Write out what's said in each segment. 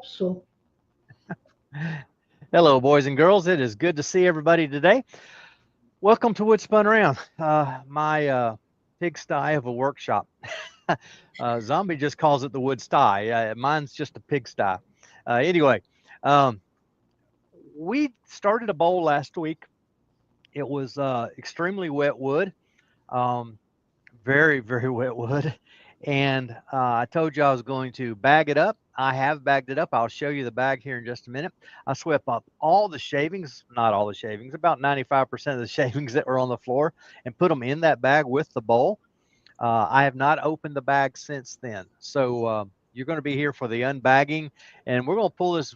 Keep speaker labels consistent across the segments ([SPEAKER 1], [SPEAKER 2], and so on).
[SPEAKER 1] So,
[SPEAKER 2] Hello, boys and girls. It is good to see everybody today. Welcome to Wood Spun Around, my pigsty of a workshop. Zombie just calls it the wood sty. Mine's just a pigsty. Anyway, um, we started a bowl last week. It was extremely wet wood, um, very, very wet wood. And I told you I was going to bag it up. I have bagged it up. I'll show you the bag here in just a minute. I swept up all the shavings, not all the shavings, about 95% of the shavings that were on the floor and put them in that bag with the bowl. I have not opened the bag since then. So you're going to be here for the unbagging, and we're going to pull this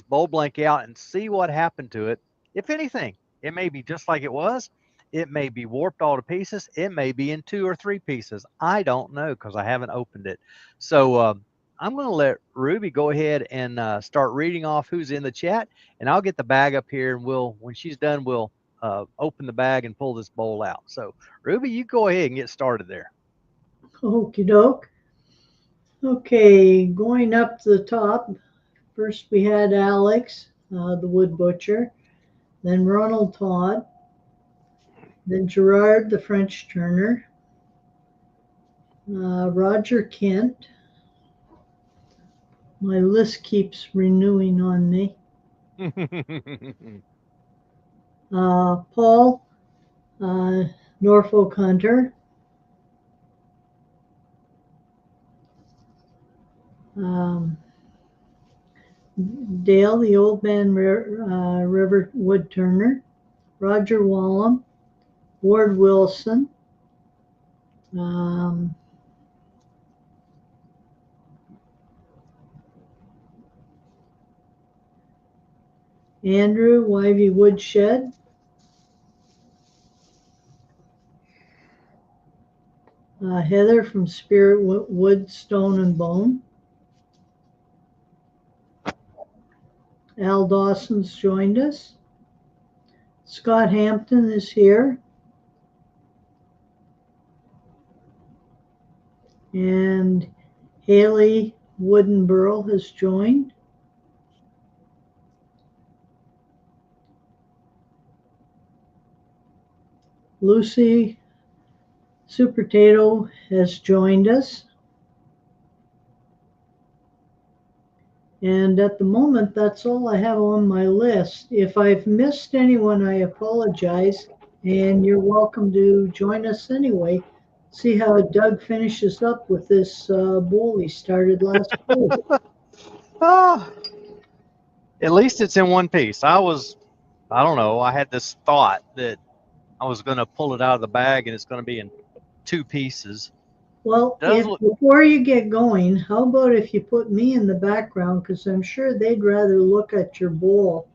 [SPEAKER 2] bowl blank out and see what happened to it. If anything, it may be just like it was. It may be warped all to pieces. It may be in two or three pieces. I don't know because I haven't opened it. So I'm going to let Ruby go ahead and start reading off who's in the chat, and I'll get the bag up here, and when she's done, we'll open the bag and pull this bowl out. So Ruby, you go ahead and get started there.
[SPEAKER 1] okie doke. Okay, going up to the top. First, we had Alex, the wood butcher, then Ronald Todd, then Gerard, the French turner, Roger Kent. My list keeps renewing on me. Paul, uh, Norfolk Hunter, um, Dale, the old man river wood turner, Roger Wallum, Ward Wilson, um, Andrew Wyvie Woodshed, Heather from Spirit Wood, Stone and Bone, Al Dawson's joined us, Scott Hampton is here, and Haley Woodenborough has joined. Lucy Supertato has joined us. And at the moment, that's all I have on my list. If I've missed anyone, I apologize. And you're welcome to join us anyway. See how Doug finishes up with this bowl he started last week.
[SPEAKER 2] Ah, at least it's in one piece. I don't know, I had this thought that I was going to pull it out of the bag and it's going to be in two pieces.
[SPEAKER 1] Well,
[SPEAKER 2] Does
[SPEAKER 1] if
[SPEAKER 2] look,
[SPEAKER 1] before you get going, how about if you put me in the background? Because I'm sure they'd rather look at your bowl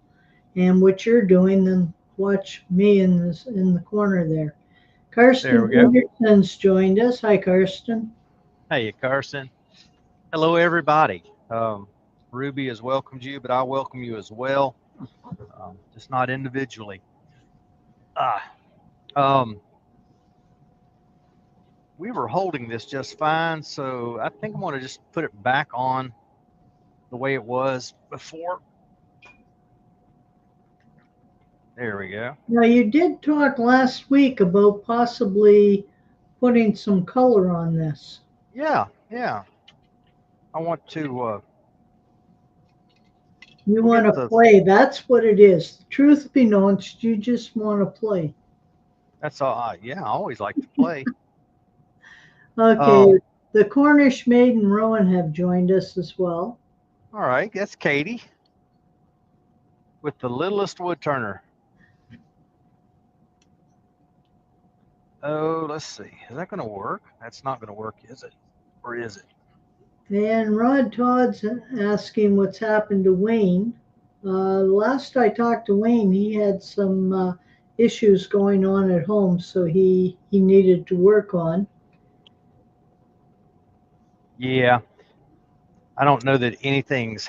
[SPEAKER 1] and what you're doing than watch me in the corner there.
[SPEAKER 2] there
[SPEAKER 1] Karsten
[SPEAKER 2] we go.
[SPEAKER 1] Anderson's joined us. Hi, Karsten.
[SPEAKER 2] Hey, Carson. Hello, everybody. Ruby has welcomed you, but I welcome you as well, just not individually. Ah, um, we were holding this just fine, so I think I'm going to just put it back on the way it was before. There we go.
[SPEAKER 1] Now, you did talk last week about possibly putting some color on this.
[SPEAKER 2] Yeah, yeah. I want to.
[SPEAKER 1] You
[SPEAKER 2] We'll
[SPEAKER 1] want
[SPEAKER 2] get
[SPEAKER 1] to
[SPEAKER 2] the.
[SPEAKER 1] play. That's what it is. Truth be known, you just want to play.
[SPEAKER 2] That's all. Yeah, I always like to play.
[SPEAKER 1] Okay,
[SPEAKER 2] Um.
[SPEAKER 1] the Cornish Maid and Rowan have joined us as well.
[SPEAKER 2] All right, that's Katie with the littlest wood turner. Oh, let's see. Is that going to work? That's not going to work, is it? Or is it?
[SPEAKER 1] And Rod Todd's asking what's happened to Wayne. Last I talked to Wayne, he had some issues going on at home, so he needed to work on.
[SPEAKER 2] Yeah, I don't know that anything's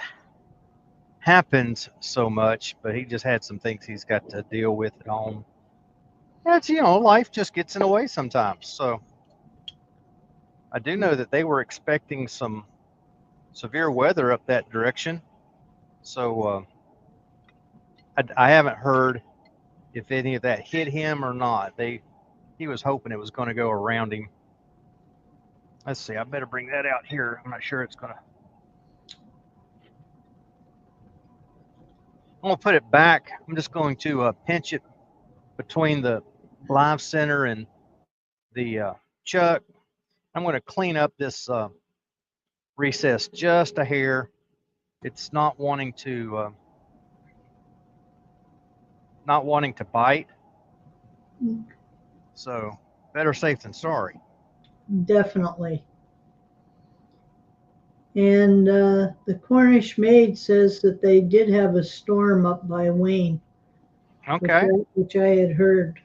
[SPEAKER 2] happened so much, but he just had some things he's got to deal with at home. That's, life just gets in the way sometimes. So I do know that they were expecting some severe weather up that direction. So I haven't heard if any of that hit him or not. He was hoping it was going to go around him. Let's see. I better bring that out here. I'm not sure it's going to. I'm going to put it back. I'm just going to pinch it between the live center and the chuck. I'm going to clean up this recess just a hair. It's not wanting to bite. So better safe than sorry.
[SPEAKER 1] Definitely. And the Cornish maid says that they did have a storm up by Wayne.
[SPEAKER 2] Okay.
[SPEAKER 1] Which I had heard.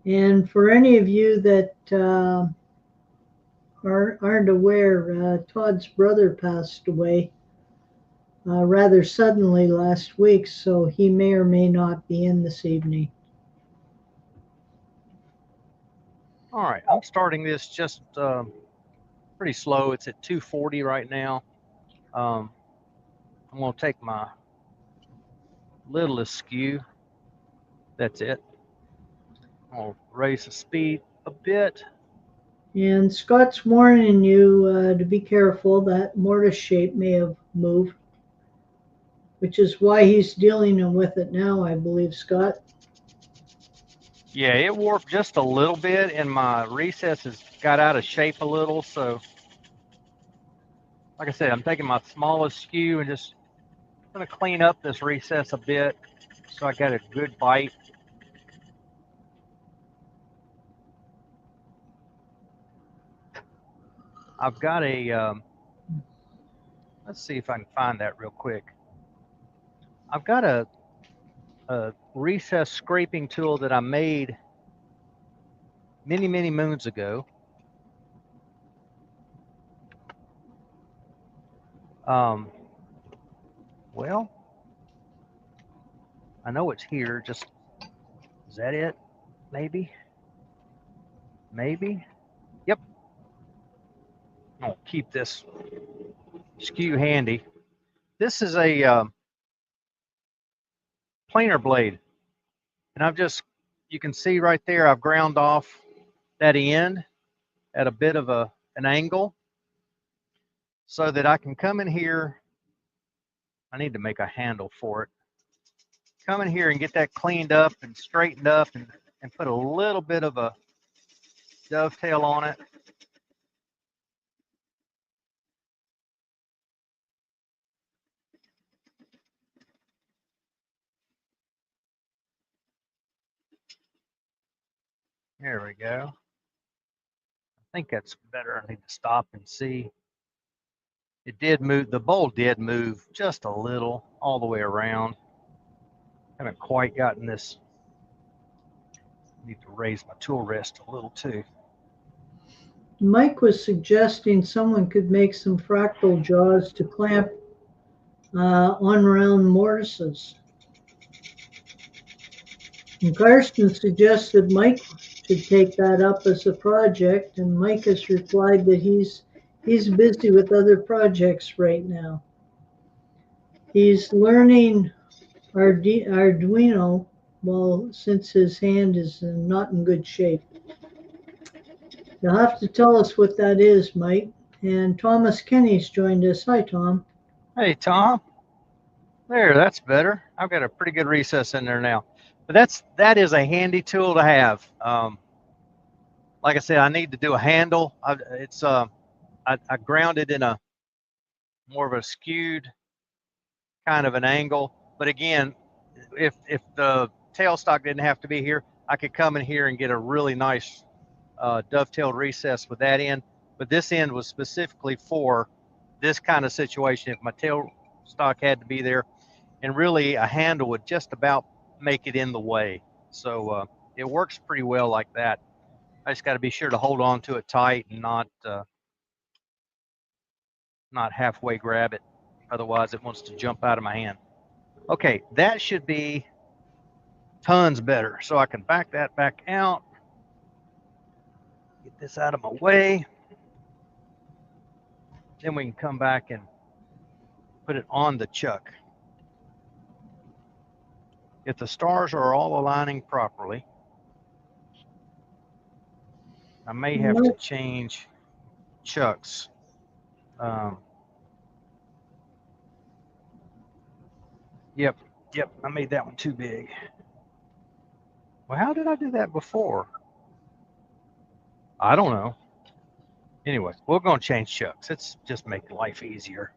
[SPEAKER 1] And for any of you that aren't aware, Todd's brother passed away rather suddenly last week, so he may or may not be in this evening.
[SPEAKER 2] All right, I'm starting this just pretty slow. It's at 240 right now. I'm going to take my littlest skew. That's it. I'll raise the speed a bit.
[SPEAKER 1] And Scott's warning you to be careful. That mortise shape may have moved, which is why he's dealing with it now, I believe, Scott.
[SPEAKER 2] Yeah, it warped just a little bit, and my recesses got out of shape a little. So, like I said, I'm taking my smallest skew and just going to clean up this recess a bit so I got a good bite. I've got a, let's see if I can find that real quick. I've got a recess scraping tool that I made many, many moons ago. Well, I know it's here. Just, is that it? Maybe. Yep. I'll keep this skew handy. This is a planer blade, and you can see right there, I've ground off that end at a bit of an angle so that I can come in here. I need to make a handle for it. Come in here and get that cleaned up and straightened up and put a little bit of a dovetail on it. There we go. I think that's better. I need to stop and see. It did move, the bowl did move just a little all the way around. Haven't quite gotten this. Need to raise my tool rest a little too.
[SPEAKER 1] Mike was suggesting someone could make some fractal jaws to clamp on round mortises. And Karsten suggested Mike should take that up as a project, and Mike has replied that he's busy with other projects right now. He's learning Arduino, well, since his hand is not in good shape. You'll have to tell us what that is, Mike. And Thomas Kenny's joined us. Hi, Tom.
[SPEAKER 2] Hey, Tom. There, that's better. I've got a pretty good recess in there now. But that is a handy tool to have. Like I said, I need to do a handle. I ground it in a more of a skewed kind of an angle. But again, if the tailstock didn't have to be here, I could come in here and get a really nice dovetailed recess with that end. But this end was specifically for this kind of situation. If my tailstock had to be there, and really a handle would just about make it in the way. So it works pretty well like that. I just got to be sure to hold on to it tight and not halfway grab it. Otherwise, it wants to jump out of my hand. Okay, that should be tons better. So I can back that back out. Get this out of my way. Then we can come back and put it on the chuck. If the stars are all aligning properly, I may have to change chucks. Yep, I made that one too big. Well, how did I do that before? I don't know. Anyway, we're going to change chucks. It's just make life easier.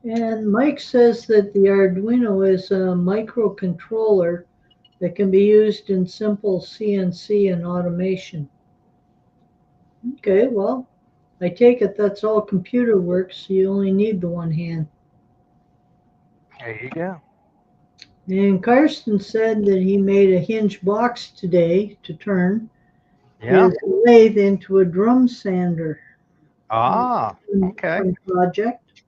[SPEAKER 1] And Mike says that the Arduino is a microcontroller that can be used in simple CNC and automation. Okay, well, I take it that's all computer work, so you only need the one hand.
[SPEAKER 2] There you go.
[SPEAKER 1] And Karsten said that he made a hinge box today to turn his lathe into a drum sander.
[SPEAKER 2] Ah, okay.
[SPEAKER 1] Project.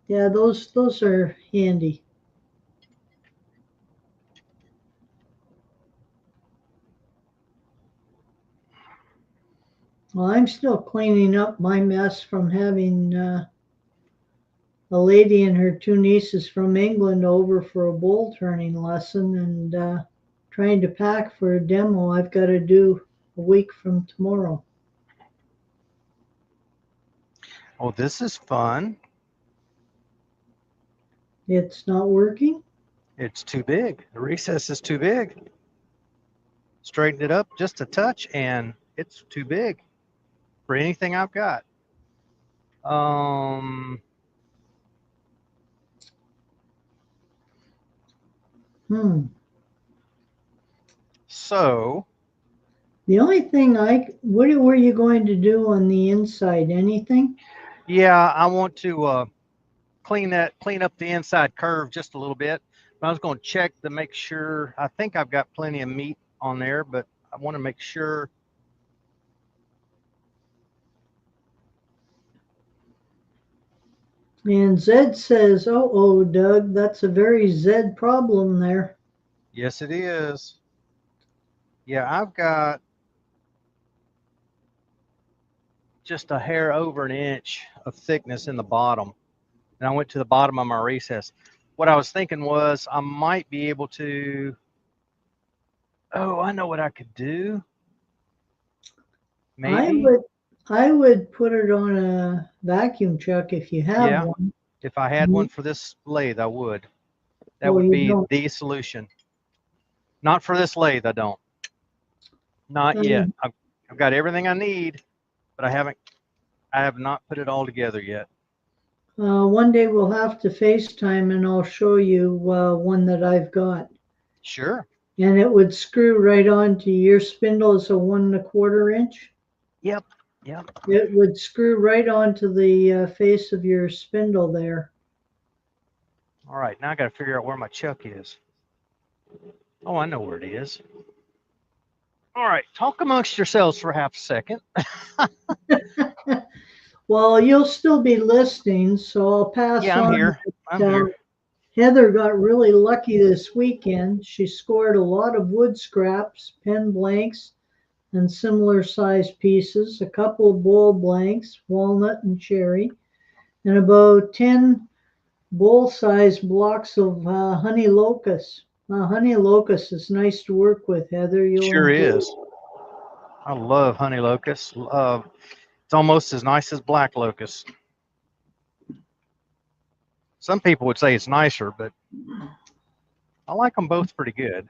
[SPEAKER 1] Yeah, those are handy. Well, I'm still cleaning up my mess from having a lady and her two nieces from England over for a bowl turning lesson, and trying to pack for a demo I've got to do a week from tomorrow.
[SPEAKER 2] Oh, this is fun.
[SPEAKER 1] It's not working?
[SPEAKER 2] It's too big. The recess is too big. Straighten it up just a touch and it's too big for anything I've got. So
[SPEAKER 1] the only thing what were you going to do on the inside? Anything?
[SPEAKER 2] Yeah, I want to clean up the inside curve just a little bit. I was going to check to make sure. I think I've got plenty of meat on there, but I want to make sure.
[SPEAKER 1] And Zed says, oh, Doug, that's a very Zed problem there.
[SPEAKER 2] Yes, it is. Yeah, I've got just a hair over an inch of thickness in the bottom. And I went to the bottom of my recess. What I was thinking was I might be able to, I know what I could do. Maybe.
[SPEAKER 1] I would put it on a vacuum chuck if you have one.
[SPEAKER 2] If I had one for this lathe, I would. That would be the solution. Not for this lathe, I don't. Not yet. I've got everything I need, but I have not put it all together yet.
[SPEAKER 1] One day we'll have to FaceTime and I'll show you one that I've got.
[SPEAKER 2] Sure.
[SPEAKER 1] And it would screw right onto your spindle. Is a 1 1/4 inch.
[SPEAKER 2] Yep.
[SPEAKER 1] It would screw right onto the face of your spindle there.
[SPEAKER 2] All right, now I got to figure out where my chuck is. Oh, I know where it is. All right, talk amongst yourselves for half a second.
[SPEAKER 1] Well, you'll still be listening, so I'll pass on.
[SPEAKER 2] Yeah, I'm here.
[SPEAKER 1] Heather got really lucky this weekend. She scored a lot of wood scraps, pen blanks, and similar sized pieces, a couple of bowl blanks, walnut and cherry, and about 10 bowl-sized blocks of honey locust. Honey locust is nice to work with, Heather.
[SPEAKER 2] Sure is. I love honey locust. It's almost as nice as black locust. Some people would say it's nicer, but I like them both pretty good.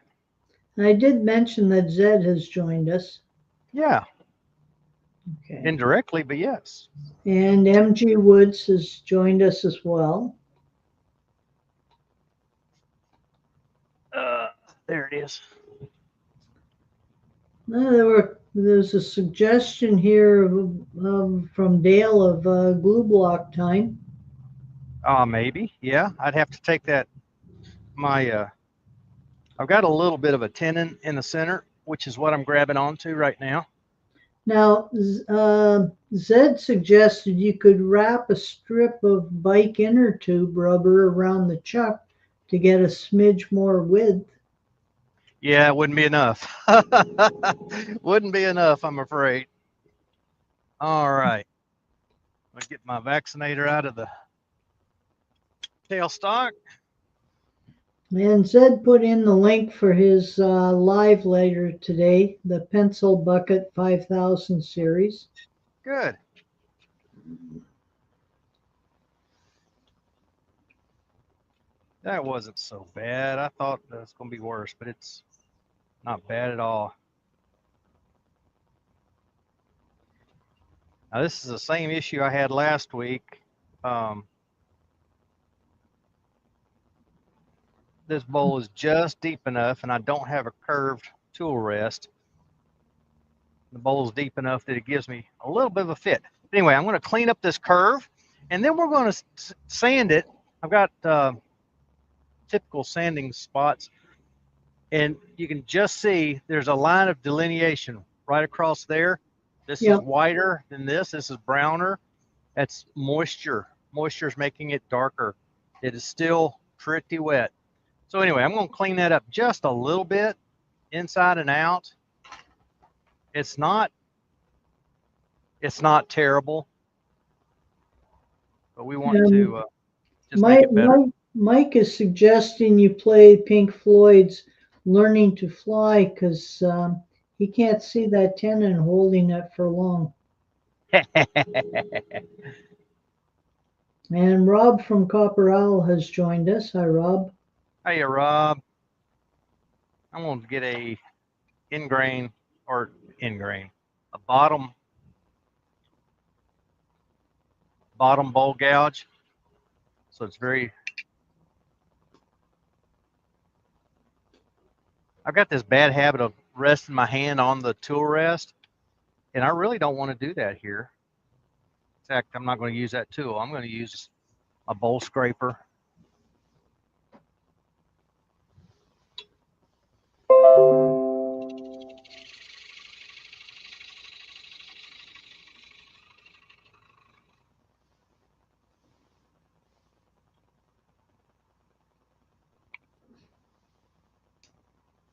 [SPEAKER 1] I did mention that Zed has joined us.
[SPEAKER 2] Yeah. Okay. Indirectly, but yes.
[SPEAKER 1] And MG Woods has joined us as well.
[SPEAKER 2] There it is.
[SPEAKER 1] There's a suggestion here from Dale of glue block time.
[SPEAKER 2] Maybe. Yeah, I'd have to take that. I've got a little bit of a tenon in the center, which is what I'm grabbing onto right now.
[SPEAKER 1] Now, Zed suggested you could wrap a strip of bike inner tube rubber around the chuck to get a smidge more width.
[SPEAKER 2] Yeah, it wouldn't be enough. Wouldn't be enough, I'm afraid. All right. I'm gonna get my vaccinator out of the tailstock.
[SPEAKER 1] And Zed put in the link for his live later today, the Pencil Bucket 5000 series.
[SPEAKER 2] Good. That wasn't so bad. I thought that was going to be worse, but it's not bad at all. Now, this is the same issue I had last week. This bowl is just deep enough, and I don't have a curved tool rest. The bowl is deep enough that it gives me a little bit of a fit. But anyway, I'm going to clean up this curve, and then we're going to sand it. I've got typical sanding spots, and you can just see there's a line of delineation right across there. This is whiter than this. This is browner. That's moisture. Moisture is making it darker. It is still pretty wet. So anyway, I'm going to clean that up just a little bit, inside and out. It's not terrible, but we want to just make it better.
[SPEAKER 1] Mike is suggesting you play Pink Floyd's "Learning to Fly" because he can't see that tenon holding it for long. And Rob from Copper Owl has joined us. Hi, Rob.
[SPEAKER 2] Hey, Rob. I'm going to get a bottom bowl gouge. So it's I've got this bad habit of resting my hand on the tool rest, and I really don't want to do that here. In fact, I'm not going to use that tool. I'm going to use a bowl scraper.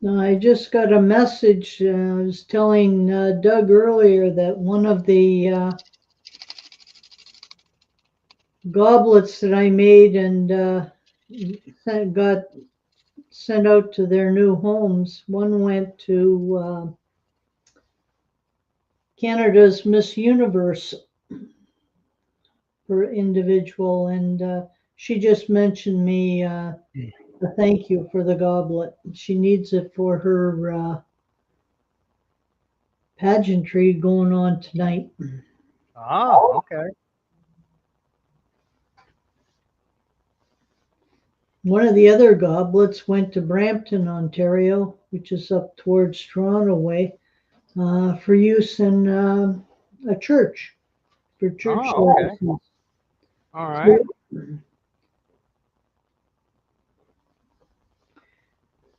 [SPEAKER 1] I just got a message. I was telling Doug earlier that one of the goblets that I made and got sent out to their new homes, one went to Canada's Miss Universe for individual, and she just mentioned me a thank you for the goblet. She needs it for her pageantry going on tonight.
[SPEAKER 2] Oh, okay.
[SPEAKER 1] One of the other goblets went to Brampton, Ontario, which is up towards Toronto way, for use in a church, for church services.
[SPEAKER 2] Okay. All right.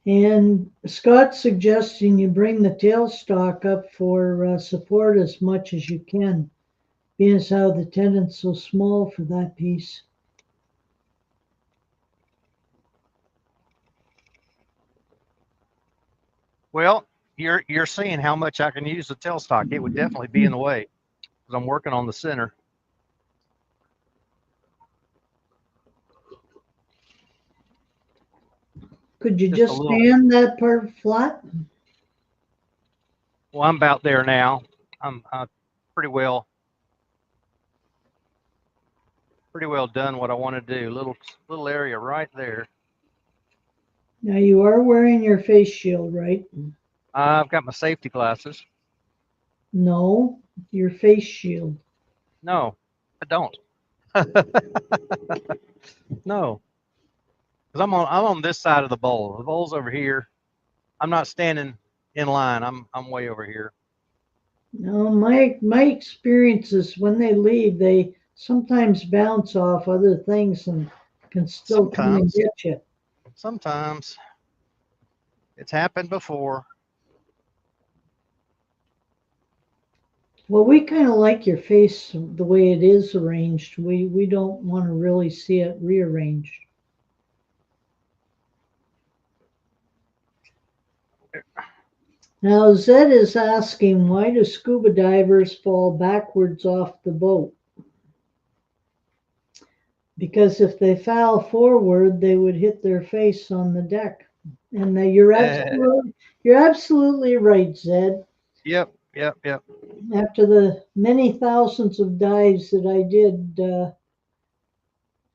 [SPEAKER 1] And Scott's suggesting you bring the tailstock up for support as much as you can, being as how the tenon's so small for that piece.
[SPEAKER 2] Well, you're seeing how much I can use the tailstock. It would definitely be in the way because I'm working on the center.
[SPEAKER 1] Could you just stand that part flat?
[SPEAKER 2] Well, I'm about there now. I'm pretty well done what I want to do. Little area right there.
[SPEAKER 1] Now you are wearing your face shield, right?
[SPEAKER 2] I've got my safety glasses.
[SPEAKER 1] No, your face shield.
[SPEAKER 2] No, I don't. No, because I'm on this side of the bowl. The bowl's over here. I'm not standing in line. I'm way over here.
[SPEAKER 1] No, my experience is when they leave, they sometimes bounce off other things and can still come and get you.
[SPEAKER 2] Sometimes. It's happened before.
[SPEAKER 1] Well, we kind of like your face the way it is arranged. We don't want to really see it rearranged. Now, Zed is asking, why do scuba divers fall backwards off the boat? because if they fell forward, they would hit their face on the deck. And you're absolutely right, Zed.
[SPEAKER 2] Yep, yep, yep.
[SPEAKER 1] After the many thousands of dives that I did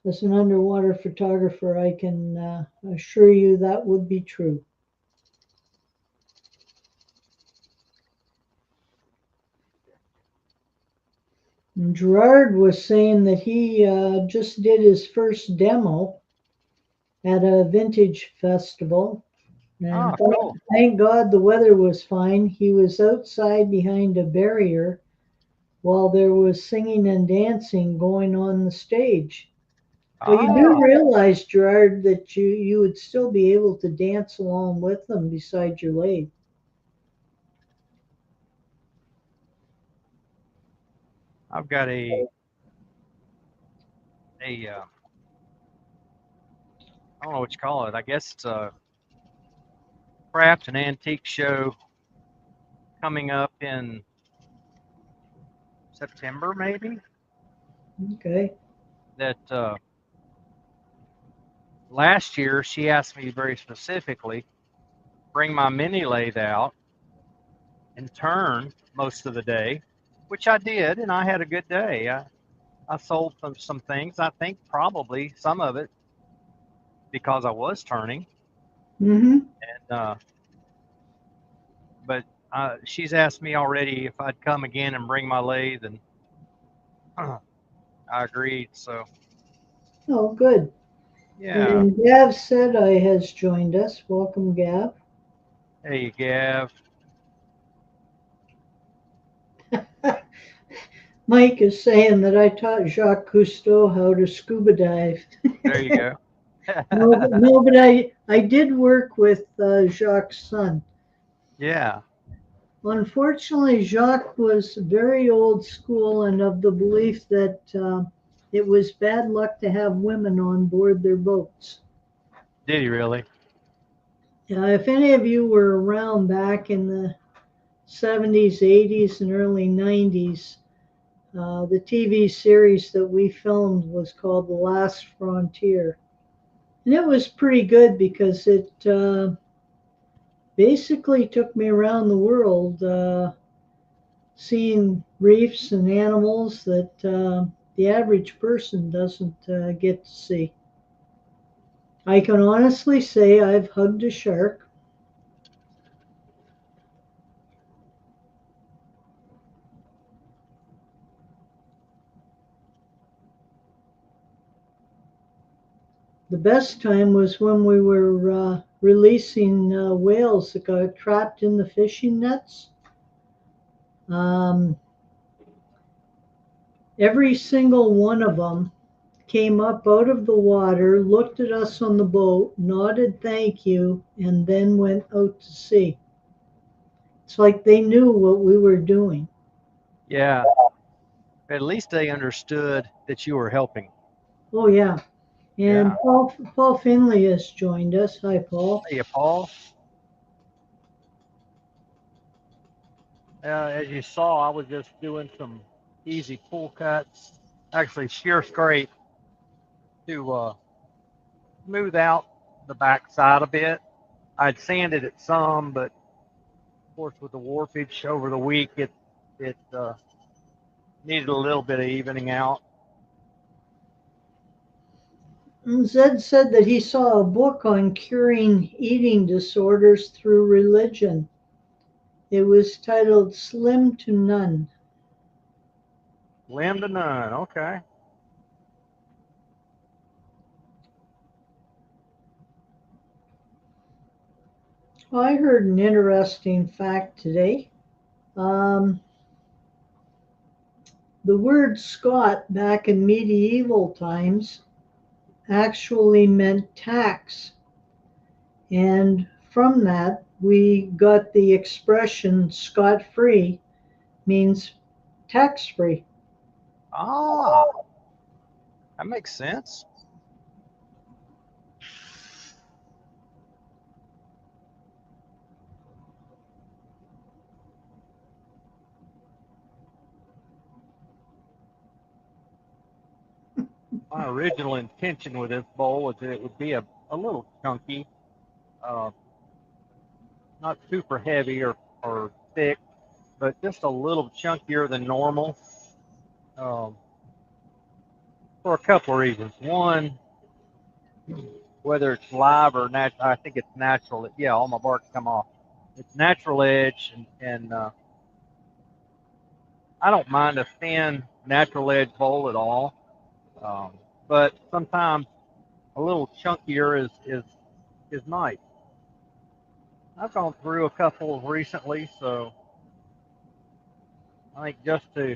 [SPEAKER 1] as an underwater photographer, I can assure you that would be true. And Gerard was saying that he just did his first demo at a vintage festival. And
[SPEAKER 2] Ah, cool.
[SPEAKER 1] thank God the weather was fine. He was outside behind a barrier while there was singing and dancing going on the stage. But you do
[SPEAKER 2] Ah,
[SPEAKER 1] realize, Gerard, that you would still be able to dance along with them beside your lathe.
[SPEAKER 2] I've got I don't know what you call it. I guess it's a craft and antique show coming up in September, maybe.
[SPEAKER 1] Okay.
[SPEAKER 2] That last year she asked me very specifically bring my mini lathe out and turn most of the day, which I did, and I had a good day. I sold some things. I think probably some of it because I was turning,
[SPEAKER 1] Mm-hmm.
[SPEAKER 2] and but she's asked me already if I'd come again and bring my lathe, and I agreed. So
[SPEAKER 1] Oh, good.
[SPEAKER 2] yeah,
[SPEAKER 1] And Gav said I has joined us. Welcome, Gav.
[SPEAKER 2] hey Gav,
[SPEAKER 1] Mike is saying that I taught Jacques Cousteau how to scuba dive.
[SPEAKER 2] there you go.
[SPEAKER 1] No, but I did work with Jacques' son.
[SPEAKER 2] Yeah,
[SPEAKER 1] Unfortunately, Jacques was very old school and of the belief that it was bad luck to have women on board their boats.
[SPEAKER 2] did he really?
[SPEAKER 1] If any of you were around back in the 70s, 80s, and early 90s, the TV series that we filmed was called The Last Frontier. And it was pretty good because it basically took me around the world seeing reefs and animals that the average person doesn't get to see. I can honestly say I've hugged a shark. The best time was when we were releasing whales that got trapped in the fishing nets. Um, every single one of them came up out of the water, looked at us on the boat, nodded thank you, and then went out to sea. It's like they knew what we were doing.
[SPEAKER 2] Yeah, at least they understood that you were helping.
[SPEAKER 1] Oh, yeah. And
[SPEAKER 2] Yeah.
[SPEAKER 1] Paul Finley has joined us. Hi, Paul.
[SPEAKER 2] Hey, Paul. As you saw, I was just doing some easy pull cuts, actually shear scrape to smooth out the backside a bit. I'd sanded it some, but of course with the warpage over the week, it needed a little bit of evening out.
[SPEAKER 1] Zed said that he saw a book on curing eating disorders through religion. It was titled Slim to None.
[SPEAKER 2] Limb to none. Okay.
[SPEAKER 1] Well, I heard an interesting fact today. Um, the word Scot back in medieval times actually meant tax. And from that, we got the expression scot free means tax free.
[SPEAKER 2] Ah, that makes sense. My original intention with this bowl was that it would be a little chunky, uh, not super heavy or thick, but just a little chunkier than normal, um, for a couple of reasons. One, whether it's live or natural, I think it's natural. Yeah, all my bark's come off. It's natural edge, and I don't mind a thin natural edge bowl at all, but sometimes a little chunkier is nice. I've gone through a couple recently, so I think just to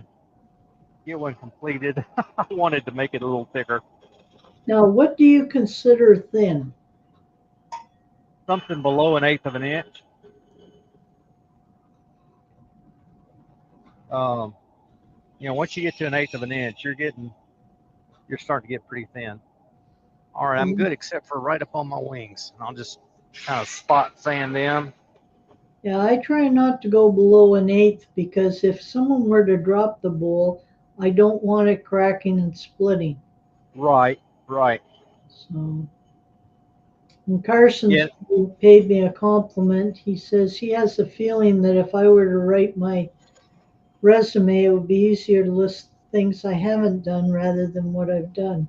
[SPEAKER 2] get one completed, I wanted to make it a little thicker.
[SPEAKER 1] Now, what do you consider thin?
[SPEAKER 2] Something below 1/8 of an inch. Um, once you get to 1/8 of an inch, you're starting to get pretty thin. All right, I'm good except for right up on my wings. And I'll just kind of spot sand them.
[SPEAKER 1] Yeah, I try not to go below 1/8 because if someone were to drop the bowl, I don't want it cracking and splitting.
[SPEAKER 2] Right.
[SPEAKER 1] So, and Carson's
[SPEAKER 2] Yeah.
[SPEAKER 1] paid me a compliment. He says he has a feeling that if I were to write my resume, it would be easier to list things I haven't done rather than what I've done.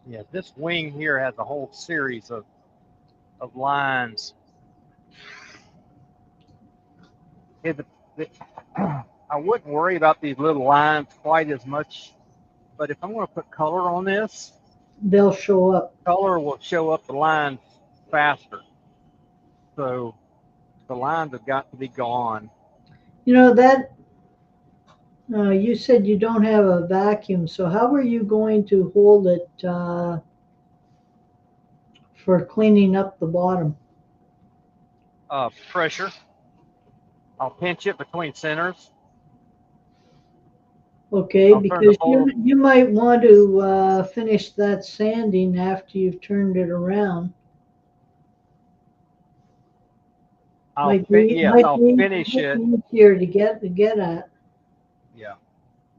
[SPEAKER 2] Yeah, this wing here has a whole series of lines. I wouldn't worry about these little lines quite as much, but if I'm going to put color on this,
[SPEAKER 1] They'll show up.
[SPEAKER 2] color will show up the lines faster. So the lines have got to be gone.
[SPEAKER 1] You know that you said you don't have a vacuum, so how are you going to hold it for cleaning up the bottom?
[SPEAKER 2] Pressure. I'll pinch it between centers.
[SPEAKER 1] Okay,
[SPEAKER 2] I'll turn the
[SPEAKER 1] because
[SPEAKER 2] bowl.
[SPEAKER 1] you might want to finish that sanding after you've turned it around.
[SPEAKER 2] I'll finish it.
[SPEAKER 1] Easier to get at.
[SPEAKER 2] Yeah,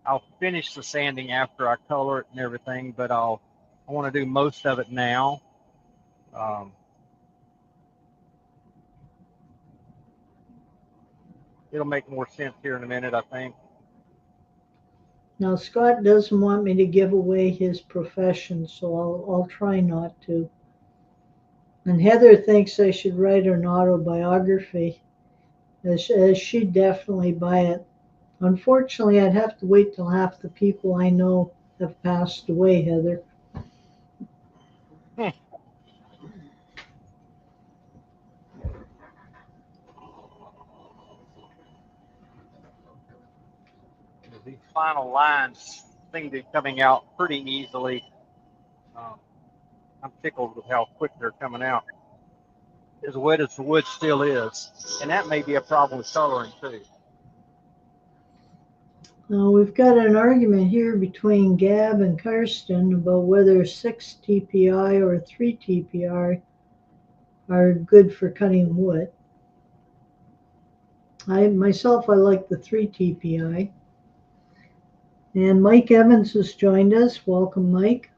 [SPEAKER 2] I'll finish the sanding after I color it and everything, but I want to do most of it now. It'll make more sense here in a minute, I think.
[SPEAKER 1] Now Scott doesn't want me to give away his profession, so I'll try not to. And Heather thinks I should write an autobiography, as she'd definitely buy it. Unfortunately, I'd have to wait till half the people I know have passed away, Heather.
[SPEAKER 2] These final lines seem to be coming out pretty easily. I'm tickled with how quick they're coming out. As wet as the wood still is. And that may be a problem with coloring too.
[SPEAKER 1] Now we've got an argument here between Gab and Karsten about whether 6 TPI or 3 TPI are good for cutting wood. I like the 3 TPI. And Mike Evans has joined us. Welcome, Mike.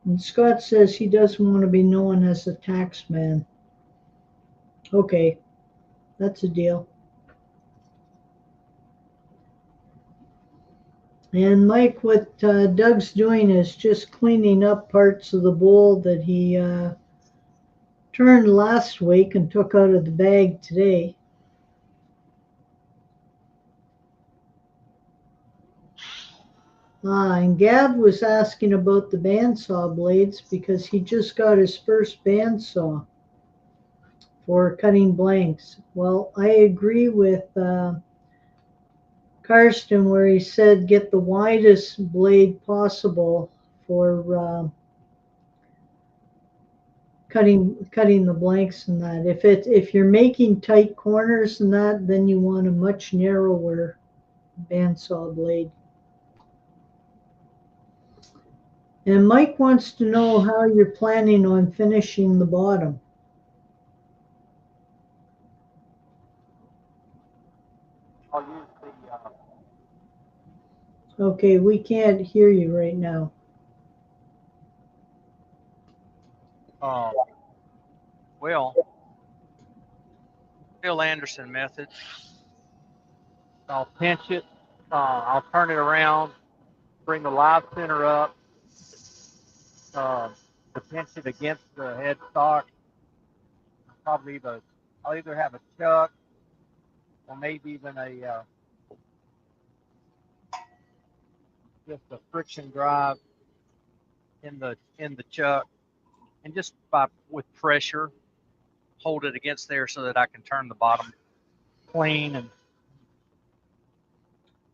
[SPEAKER 1] And Scott says he doesn't want to be known as a tax man. Okay, that's a deal. And Mike, what Doug's doing is just cleaning up parts of the bowl that he turned last week and took out of the bag today. And Gab was asking about the bandsaw blades because he just got his first bandsaw for cutting blanks. Well, I agree with Karsten where he said get the widest blade possible for cutting the blanks and that. If you're making tight corners and that, then you want a much narrower bandsaw blade. And Mike wants to know how you're planning on finishing the bottom.
[SPEAKER 2] I'll use
[SPEAKER 1] Okay, we can't hear you right now.
[SPEAKER 2] well, Phil Anderson method. I'll pinch it. I'll turn it around, bring the live center up, to pinch it against the headstock. I'll either have a chuck or maybe even a just a friction drive in the chuck, and just with pressure hold it against there so that I can turn the bottom clean.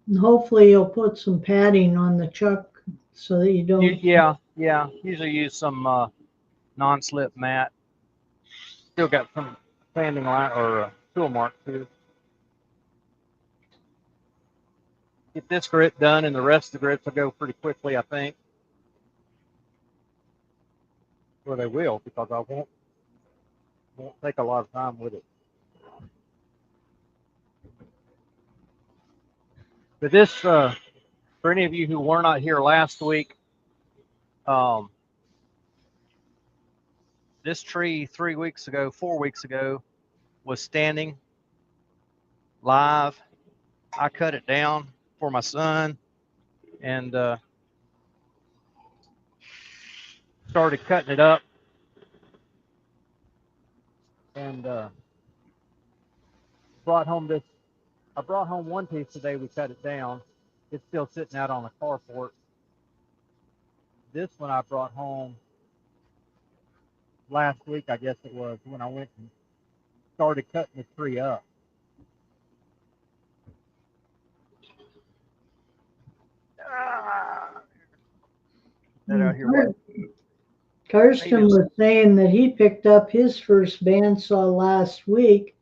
[SPEAKER 2] And
[SPEAKER 1] hopefully you'll put some padding on the chuck so that you don't.
[SPEAKER 2] Yeah. Usually use some non-slip mat. Still got some sanding line or tool mark too. Get this grit done, and the rest of the grits will go pretty quickly, I think. Well, they will, because I won't take a lot of time with it. But this, for any of you who were not here last week, this tree 4 weeks ago, was standing live. I cut it down for my son and started cutting it up. And brought home this. I brought home one piece today. We cut it down. It's still sitting out on the carport. This one I brought home last week, I guess it was, when I went and started cutting the tree up. That out here.
[SPEAKER 1] Karsten was saying that he picked up his first bandsaw last week,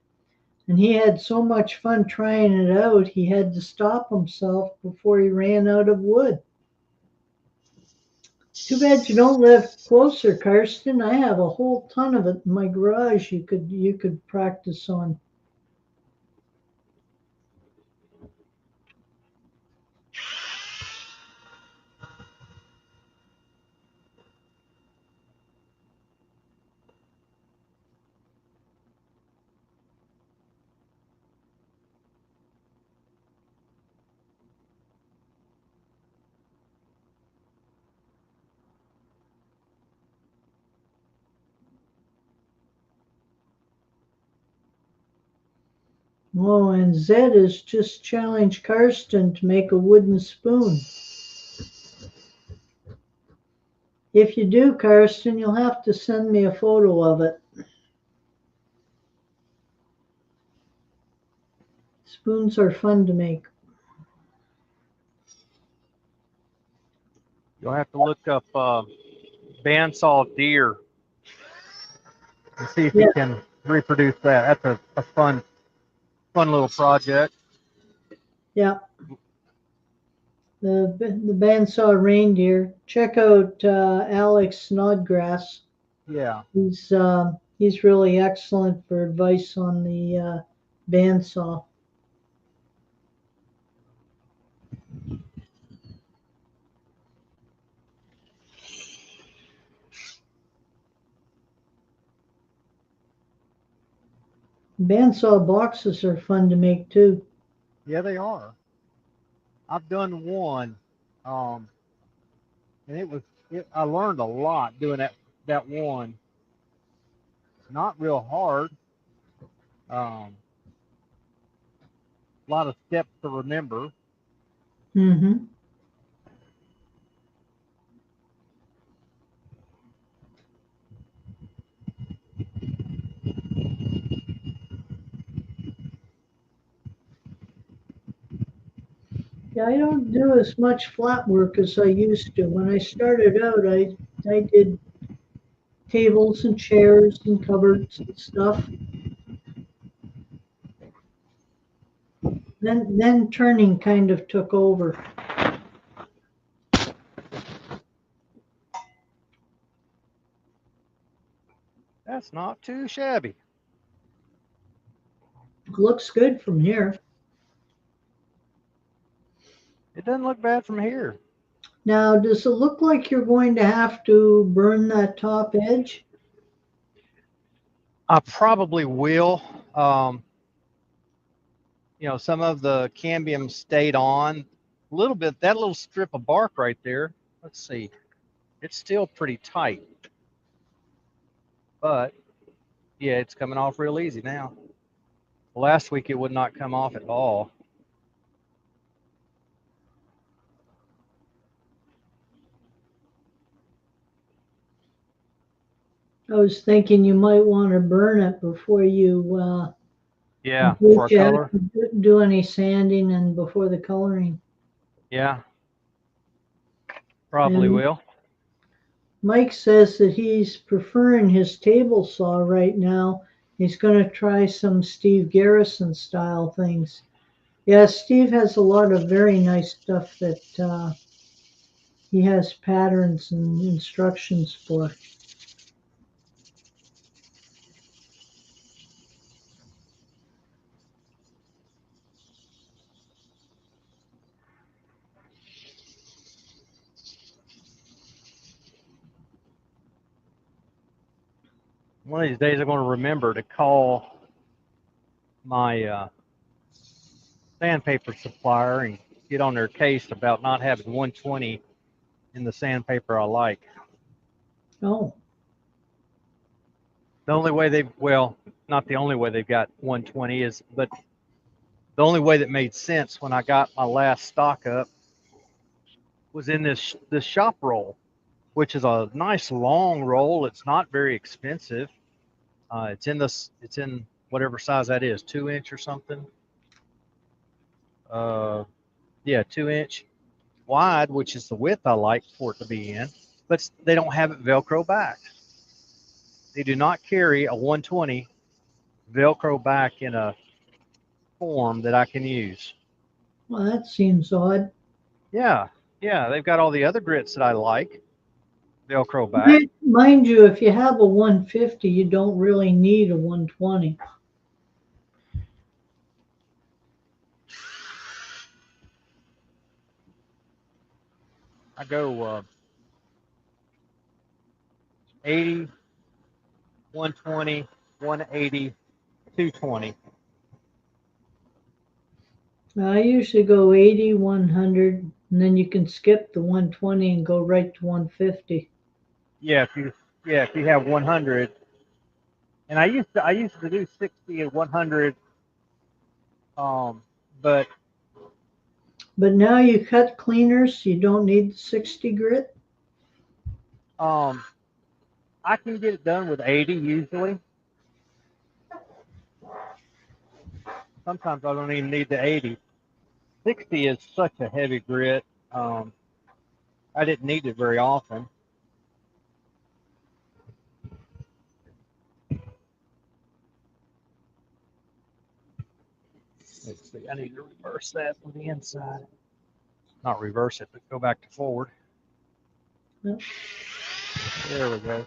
[SPEAKER 1] and he had so much fun trying it out, he had to stop himself before he ran out of wood. Too bad you don't live closer, Karsten. I have a whole ton of it in my garage you could practice on. Oh, and Zed has just challenged Karsten to make a wooden spoon. If you do, Karsten, you'll have to send me a photo of it. Spoons are fun to make.
[SPEAKER 2] You'll have to look up bandsaw deer and see if you can reproduce that. That's a fun little project.
[SPEAKER 1] Yeah. The bandsaw reindeer. Check out Alex Snodgrass.
[SPEAKER 2] Yeah.
[SPEAKER 1] He's really excellent for advice on the bandsaw. Bandsaw boxes are fun to make too.
[SPEAKER 2] Yeah, they are. I've done one, and I learned a lot doing that one. Not real hard. A lot of steps to remember.
[SPEAKER 1] Mm-hmm. Yeah, I don't do as much flat work as I used to. When I started out, I did tables and chairs and cupboards and stuff. Then turning kind of took over.
[SPEAKER 2] That's not too shabby.
[SPEAKER 1] Looks good from here.
[SPEAKER 2] It doesn't look bad from here.
[SPEAKER 1] Now, does it look like you're going to have to burn that top edge?
[SPEAKER 2] I probably will. Some of the cambium stayed on a little bit. That little strip of bark right there, let's see, it's still pretty tight. But yeah, it's coming off real easy now. Last week it would not come off at all.
[SPEAKER 1] I was thinking you might want to burn it before you
[SPEAKER 2] For color.
[SPEAKER 1] do any sanding and before the coloring.
[SPEAKER 2] Yeah, probably will.
[SPEAKER 1] Mike says that he's preferring his table saw right now. He's going to try some Steve Garrison style things. Yeah, Steve has a lot of very nice stuff that he has patterns and instructions for.
[SPEAKER 2] One of these days I'm going to remember to call my sandpaper supplier and get on their case about not having 120 in the sandpaper I like.
[SPEAKER 1] Oh.
[SPEAKER 2] The only way not the only way they've got 120 is, but the only way that made sense when I got my last stock up was in this shop roll, which is a nice long roll. It's not very expensive. It's in whatever size that is, 2-inch or something. Yeah, 2-inch wide, which is the width I like for it to be in, but they don't have it Velcro back. They do not carry a 120 Velcro back in a form that I can use.
[SPEAKER 1] Well, that seems odd.
[SPEAKER 2] Yeah, they've got all the other grits that I like Velcro back.
[SPEAKER 1] Mind you, if you have a 150, you don't really need a 120.
[SPEAKER 2] I go 80, 120, 180, 220.
[SPEAKER 1] I usually go 80, 100, and then you can skip the 120 and go right to 150.
[SPEAKER 2] Yeah, if you have 100, and I used to do 60 and 100, but
[SPEAKER 1] now you cut cleaners, you don't need the 60 grit.
[SPEAKER 2] I can get it done with 80 usually. Sometimes I don't even need the 80. 60 is such a heavy grit. I didn't need it very often. Let's see, I need to reverse that from the inside. Not reverse it, but go back to forward.
[SPEAKER 1] Yep.
[SPEAKER 2] There we go.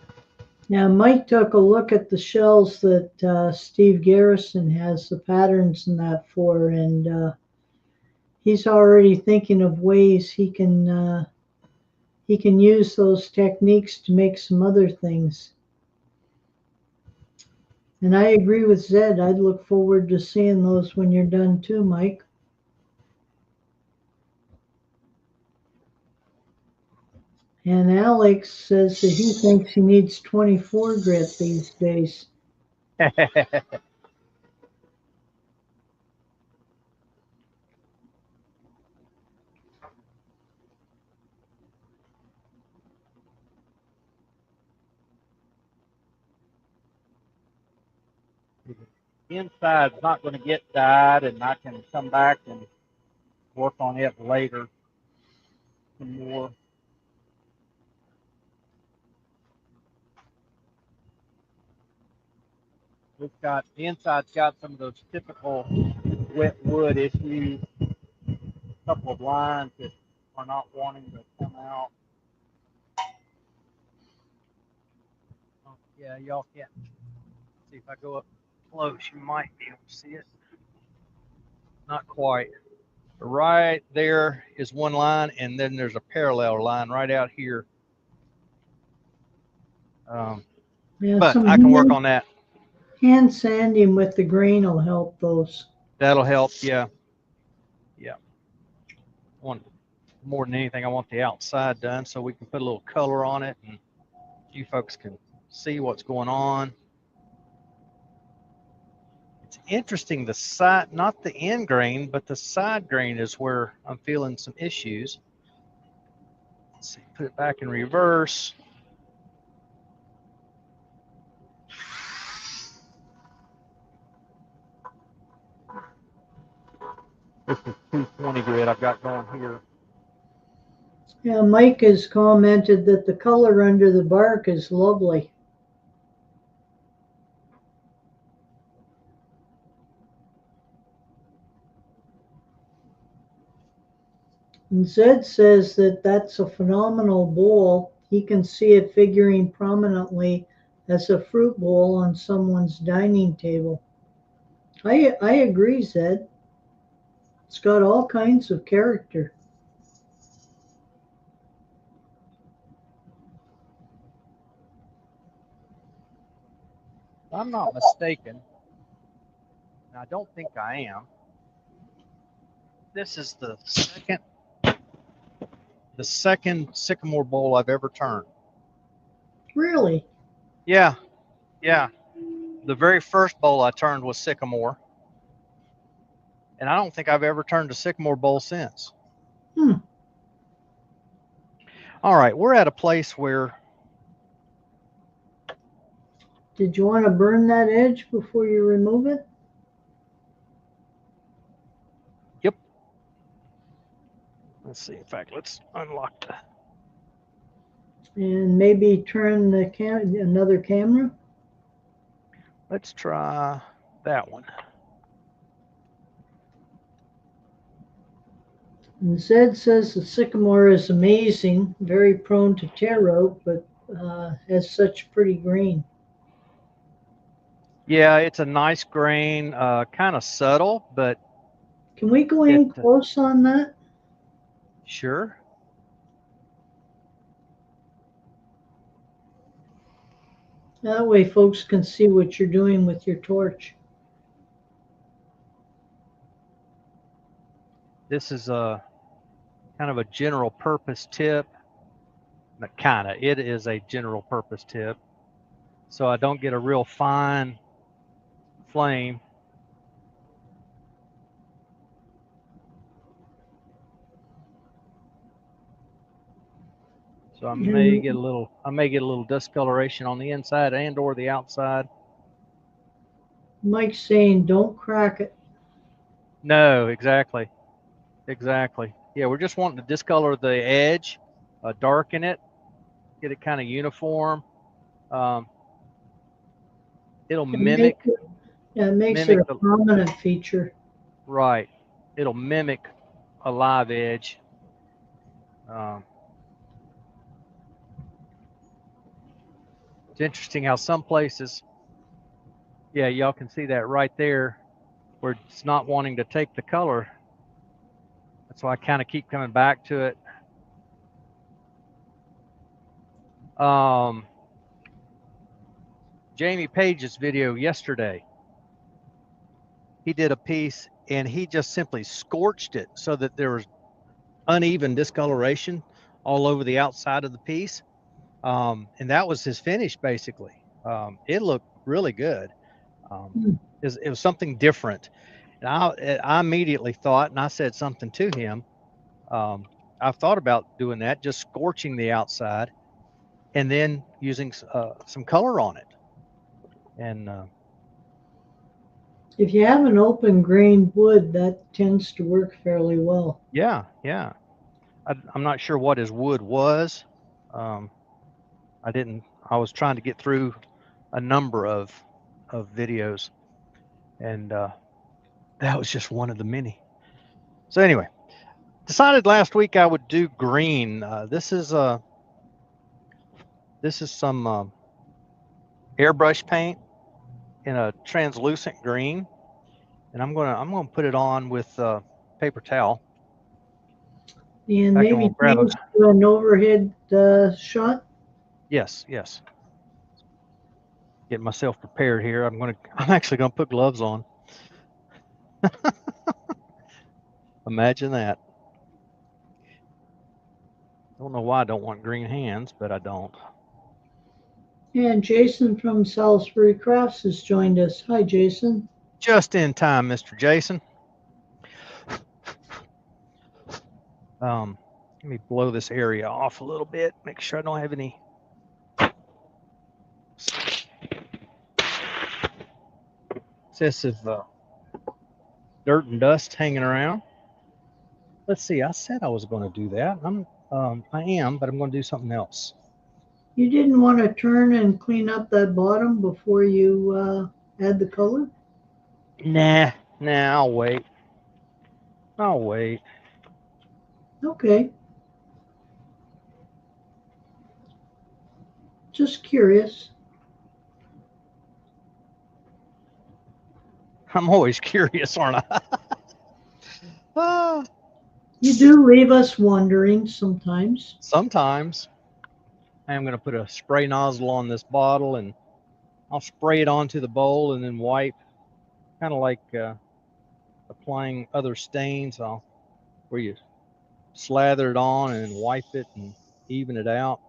[SPEAKER 1] Now, Mike took a look at the shells that Steve Garrison has the patterns in that for, and he's already thinking of ways he can use those techniques to make some other things. And I agree with Zed. I'd look forward to seeing those when you're done too, Mike. And Alex says that he thinks he needs 24 grit these days.
[SPEAKER 2] Inside's not going to get dyed, and I can come back and work on it later some more. It's got, the inside's got some of those typical wet wood issues, a couple of lines that are not wanting to come out. Oh, yeah, y'all can't see. If I go up close, you might be able to see it. Not quite. Right there is one line, and then there's a parallel line right out here.
[SPEAKER 1] Yeah,
[SPEAKER 2] But
[SPEAKER 1] some
[SPEAKER 2] I can work on that.
[SPEAKER 1] hand sanding with the grain will help those.
[SPEAKER 2] That'll help. Yeah. Yeah. More than anything, I want the outside done so we can put a little color on it and you folks can see what's going on. It's interesting, the side, not the end grain, but the side grain is where I'm feeling some issues. Let's see, put it back in reverse. This is 220 grit I've got going here.
[SPEAKER 1] Yeah, Mike has commented that the color under the bark is lovely. And Zed says that that's a phenomenal bowl. He can see it figuring prominently as a fruit bowl on someone's dining table. I agree, Zed. It's got all kinds of character.
[SPEAKER 2] If I'm not mistaken, and I don't think I am, this is the second sycamore bowl I've ever turned.
[SPEAKER 1] Really?
[SPEAKER 2] Yeah, yeah. The very first bowl I turned was sycamore, and I don't think I've ever turned a sycamore bowl since. All right, we're at a place where.
[SPEAKER 1] Did you want to burn that edge before you remove it?
[SPEAKER 2] Yep. Let's see. In fact, let's unlock the.
[SPEAKER 1] And maybe turn the another camera?
[SPEAKER 2] Let's try that one.
[SPEAKER 1] And Zed says the sycamore is amazing, very prone to tear out, but has such pretty grain.
[SPEAKER 2] Yeah, it's a nice grain, kind of subtle, but.
[SPEAKER 1] Can we go in close on that?
[SPEAKER 2] Sure.
[SPEAKER 1] That way folks can see what you're doing with your torch.
[SPEAKER 2] This is a kind of a general purpose tip. Not kind of, it is a general purpose tip. So I don't get a real fine flame. So I may get a little discoloration on the inside and or the outside.
[SPEAKER 1] Mike's saying don't crack it.
[SPEAKER 2] No, exactly. Exactly. Yeah, we're just wanting to discolor the edge, darken it, get it kind of uniform. It'll mimic.
[SPEAKER 1] It makes it a prominent feature.
[SPEAKER 2] Right. It'll mimic a live edge. It's interesting how some places, yeah, y'all can see that right there where it's not wanting to take the color. That's why I kind of keep coming back to it. Jamie Page's video yesterday, he did a piece and he just simply scorched it so that there was uneven discoloration all over the outside of the piece. And that was his finish, basically. It looked really good. It was something different. And I immediately thought, and I said something to him, I've thought about doing that, just scorching the outside and then using some color on it. And
[SPEAKER 1] if you have an open grain wood, that tends to work fairly well.
[SPEAKER 2] Yeah, yeah. I'm not sure what his wood was. I was trying to get through a number of of videos, and that was just one of the many. So anyway, decided last week I would do green. This is some airbrush paint in a translucent green, and I'm gonna put it on with paper towel.
[SPEAKER 1] And
[SPEAKER 2] Back, I'm
[SPEAKER 1] maybe
[SPEAKER 2] gonna grab
[SPEAKER 1] change to an overhead shot.
[SPEAKER 2] Yes, yes. Get myself prepared here. I'm actually gonna put gloves on. Imagine that. I don't know why I don't want green hands, but I don't.
[SPEAKER 1] And Jason from Salisbury Crafts has joined us. Hi, Jason.
[SPEAKER 2] Just in time, Mr. Jason. Let me blow this area off a little bit. Make sure I don't have any excessive dirt and dust hanging around. Let's see. I said I was going to do that. I am, but I'm going to do something else.
[SPEAKER 1] You didn't want to turn and clean up that bottom before you add the color?
[SPEAKER 2] Nah, I'll wait.
[SPEAKER 1] Okay. Just curious.
[SPEAKER 2] I'm always curious, aren't I?
[SPEAKER 1] You do leave us wondering sometimes.
[SPEAKER 2] Sometimes. I am going to put a spray nozzle on this bottle, and I'll spray it onto the bowl and then wipe, kind of like applying other stains, where you slather it on and wipe it and even it out.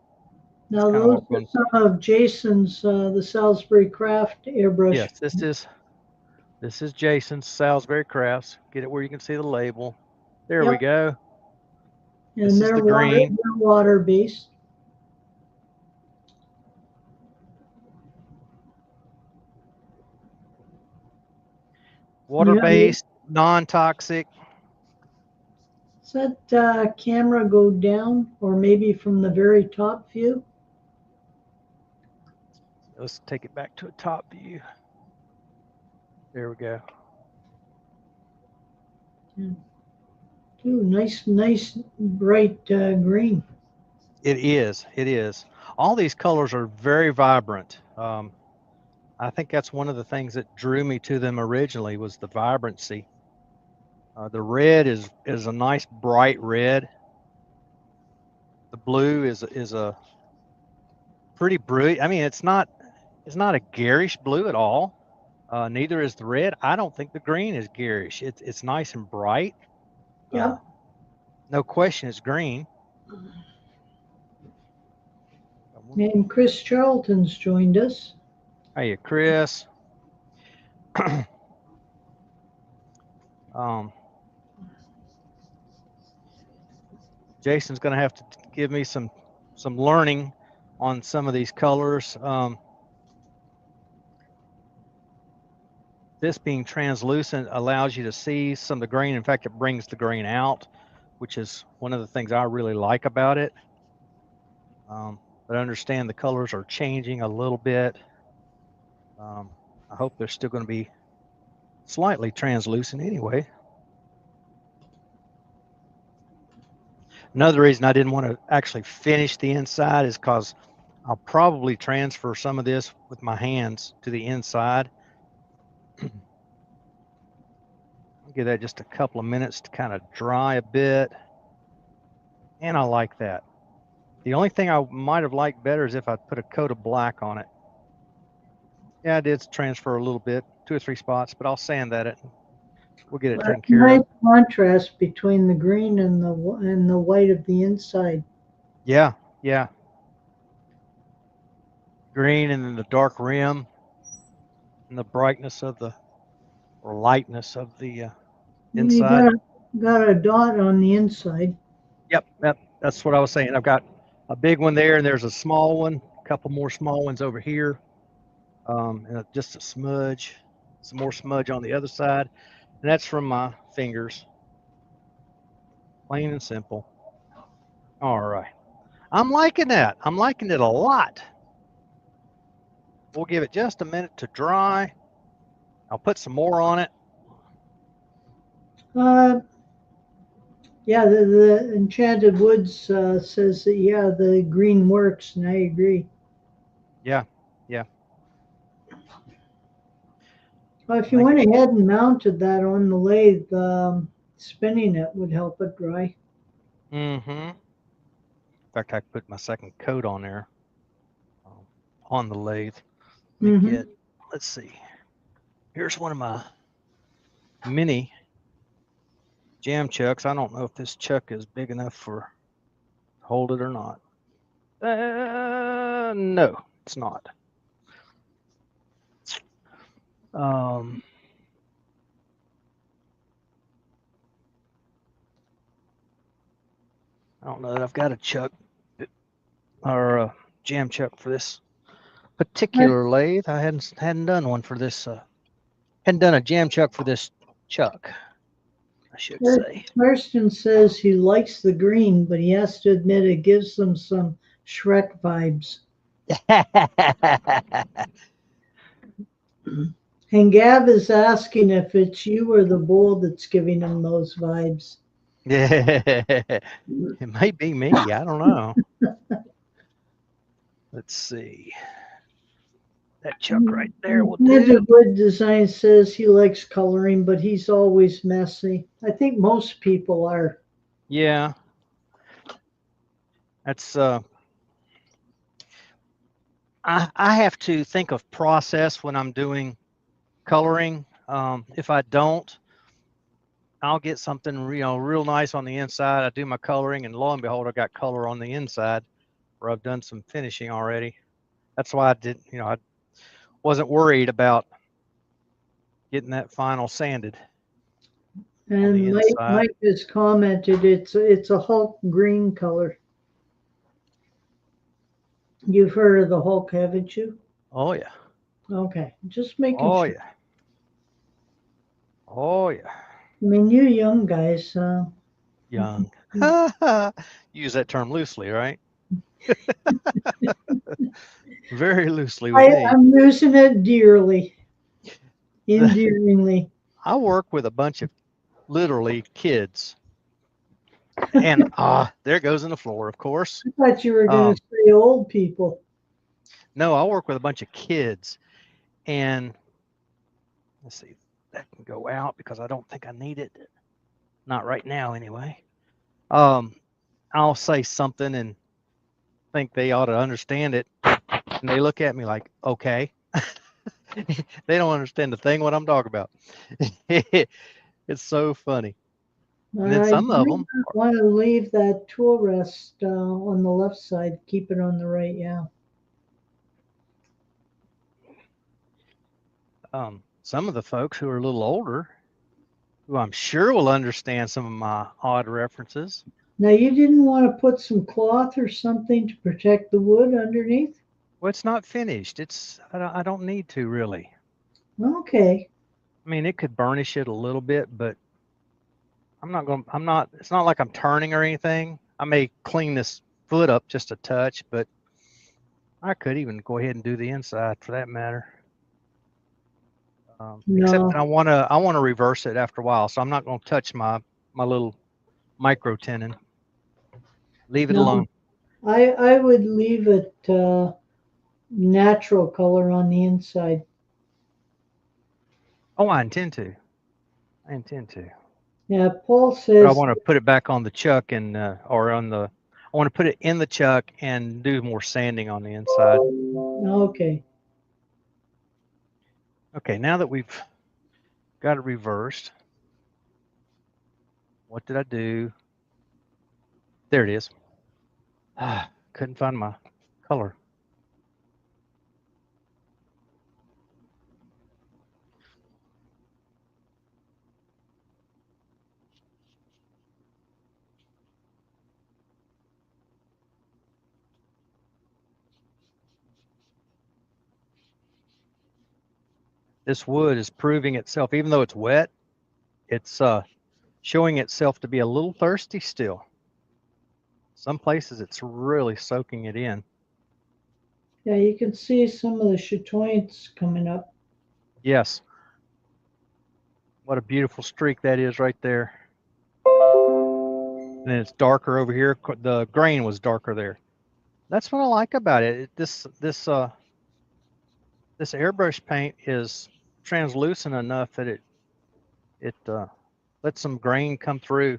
[SPEAKER 1] Now, those are some of Jason's, the Salisbury Craft airbrush.
[SPEAKER 2] Yes, this is Jason's Salisbury Crafts. Get it where you can see the label. There we go.
[SPEAKER 1] And this they're, they're water-based.
[SPEAKER 2] Water-based, non-toxic.
[SPEAKER 1] Does that camera go down, or maybe from the very top view?
[SPEAKER 2] Let's take it back to a top view. There we go.
[SPEAKER 1] Ooh, nice, bright green.
[SPEAKER 2] It is. All these colors are very vibrant. I think that's one of the things that drew me to them originally was the vibrancy. The red is a nice bright red. The blue is a pretty brilliant. I mean, it's not a garish blue at all. Neither is the red. I don't think the green is garish. It's nice and bright.
[SPEAKER 1] Yeah.
[SPEAKER 2] No question, it's green.
[SPEAKER 1] And Chris Charlton's joined us.
[SPEAKER 2] Hey, Chris. Jason's going to have to give me some learning on some of these colors. This being translucent allows you to see some of the grain. In fact, it brings the grain out, which is one of the things I really like about it. But I understand the colors are changing a little bit. I hope they're still going to be slightly translucent anyway. Another reason I didn't want to actually finish the inside is because I'll probably transfer some of this with my hands to the inside. I'll give that just a couple of minutes to kind of dry a bit. And I like that. The only thing I might have liked better is if I put a coat of black on it. Yeah, I did transfer a little bit, 2 or 3 spots, but I'll sand that. We'll get it taken care of.
[SPEAKER 1] Nice contrast between the green and the white of the inside.
[SPEAKER 2] Yeah. Green and then the dark rim and the brightness of or lightness of the inside.
[SPEAKER 1] You got a dot on the inside.
[SPEAKER 2] Yep, that's what I was saying. I've got a big one there, and there's a small one, a couple more small ones over here, and just a smudge, some more smudge on the other side, and that's from my fingers. Plain and simple. All right. I'm liking that. I'm liking it a lot. We'll give it just a minute to dry. I'll put some more on it.
[SPEAKER 1] Yeah, the Enchanted Woods says that, yeah, the green works, and I agree.
[SPEAKER 2] Yeah.
[SPEAKER 1] Well, if you went ahead and mounted that on the lathe, spinning it would help it dry.
[SPEAKER 2] Mm-hmm. In fact, I put my second coat on there on the lathe. Let me get, let's see. Here's one of my mini jam chucks. I don't know if this chuck is big enough for hold it or not. No, it's not. I don't know that I've got a chuck or a jam chuck for this particular lathe. I hadn't done one for this. Hadn't done a jam chuck for this chuck, I should say.
[SPEAKER 1] Marston says he likes the green, but he has to admit it gives him some Shrek vibes. And Gab is asking if it's you or the bull that's giving him those vibes.
[SPEAKER 2] Yeah, it might be me. I don't know. Let's see. That chuck right there will do.
[SPEAKER 1] Wood Design says he likes coloring, but he's always messy. I think most people are.
[SPEAKER 2] Yeah. That's I have to think of process when I'm doing coloring. If I don't, I'll get something real nice on the inside. I do my coloring, and lo and behold, I got color on the inside where I've done some finishing already. That's why I did, I wasn't worried about getting that final sanded.
[SPEAKER 1] And Mike has commented it's a Hulk green color. You've heard of the Hulk, haven't you?
[SPEAKER 2] Oh yeah.
[SPEAKER 1] Okay, just making
[SPEAKER 2] sure.
[SPEAKER 1] Yeah.
[SPEAKER 2] Oh yeah.
[SPEAKER 1] I mean, you young guys.
[SPEAKER 2] Young. Use that term loosely, right? Very loosely with me.
[SPEAKER 1] I'm using it dearly, endearingly.
[SPEAKER 2] I work with a bunch of literally kids. And there goes in the floor, of course.
[SPEAKER 1] I thought you were going to say old people.
[SPEAKER 2] No, I work with a bunch of kids. And let's see, that can go out because I don't think I need it. Not right now, anyway. I'll say something and think they ought to understand it. And they look at me like, okay. They don't understand the thing what I'm talking about. It's so funny. And then some of them
[SPEAKER 1] want to leave that tool rest on the left side, keep it on the right. Yeah.
[SPEAKER 2] Some of the folks who are a little older, who I'm sure will understand some of my odd references.
[SPEAKER 1] Now, you didn't want to put some cloth or something to protect the wood underneath?
[SPEAKER 2] Well, it's not finished. I don't need to really.
[SPEAKER 1] Okay.
[SPEAKER 2] I mean, it could burnish it a little bit, but it's not like I'm turning or anything. I may clean this foot up just a touch, but I could even go ahead and do the inside for that matter. Except that I want to reverse it after a while, so I'm not going to touch my little micro tenon. Leave it alone.
[SPEAKER 1] I would leave it natural color on the inside.
[SPEAKER 2] Oh, I intend to.
[SPEAKER 1] Yeah, Paul says.
[SPEAKER 2] But I want to put it back on the chuck and I want to put it in the chuck and do more sanding on the inside.
[SPEAKER 1] Okay.
[SPEAKER 2] Okay, now that we've got it reversed, what did I do? There it is. Couldn't find my color. This wood is proving itself, even though it's wet, it's showing itself to be a little thirsty still. Some places it's really soaking it in.
[SPEAKER 1] Yeah, you can see some of the chatoyance coming up.
[SPEAKER 2] Yes. What a beautiful streak that is right there. And it's darker over here. The grain was darker there. That's what I like about it. This airbrush paint is translucent enough that it lets some grain come through.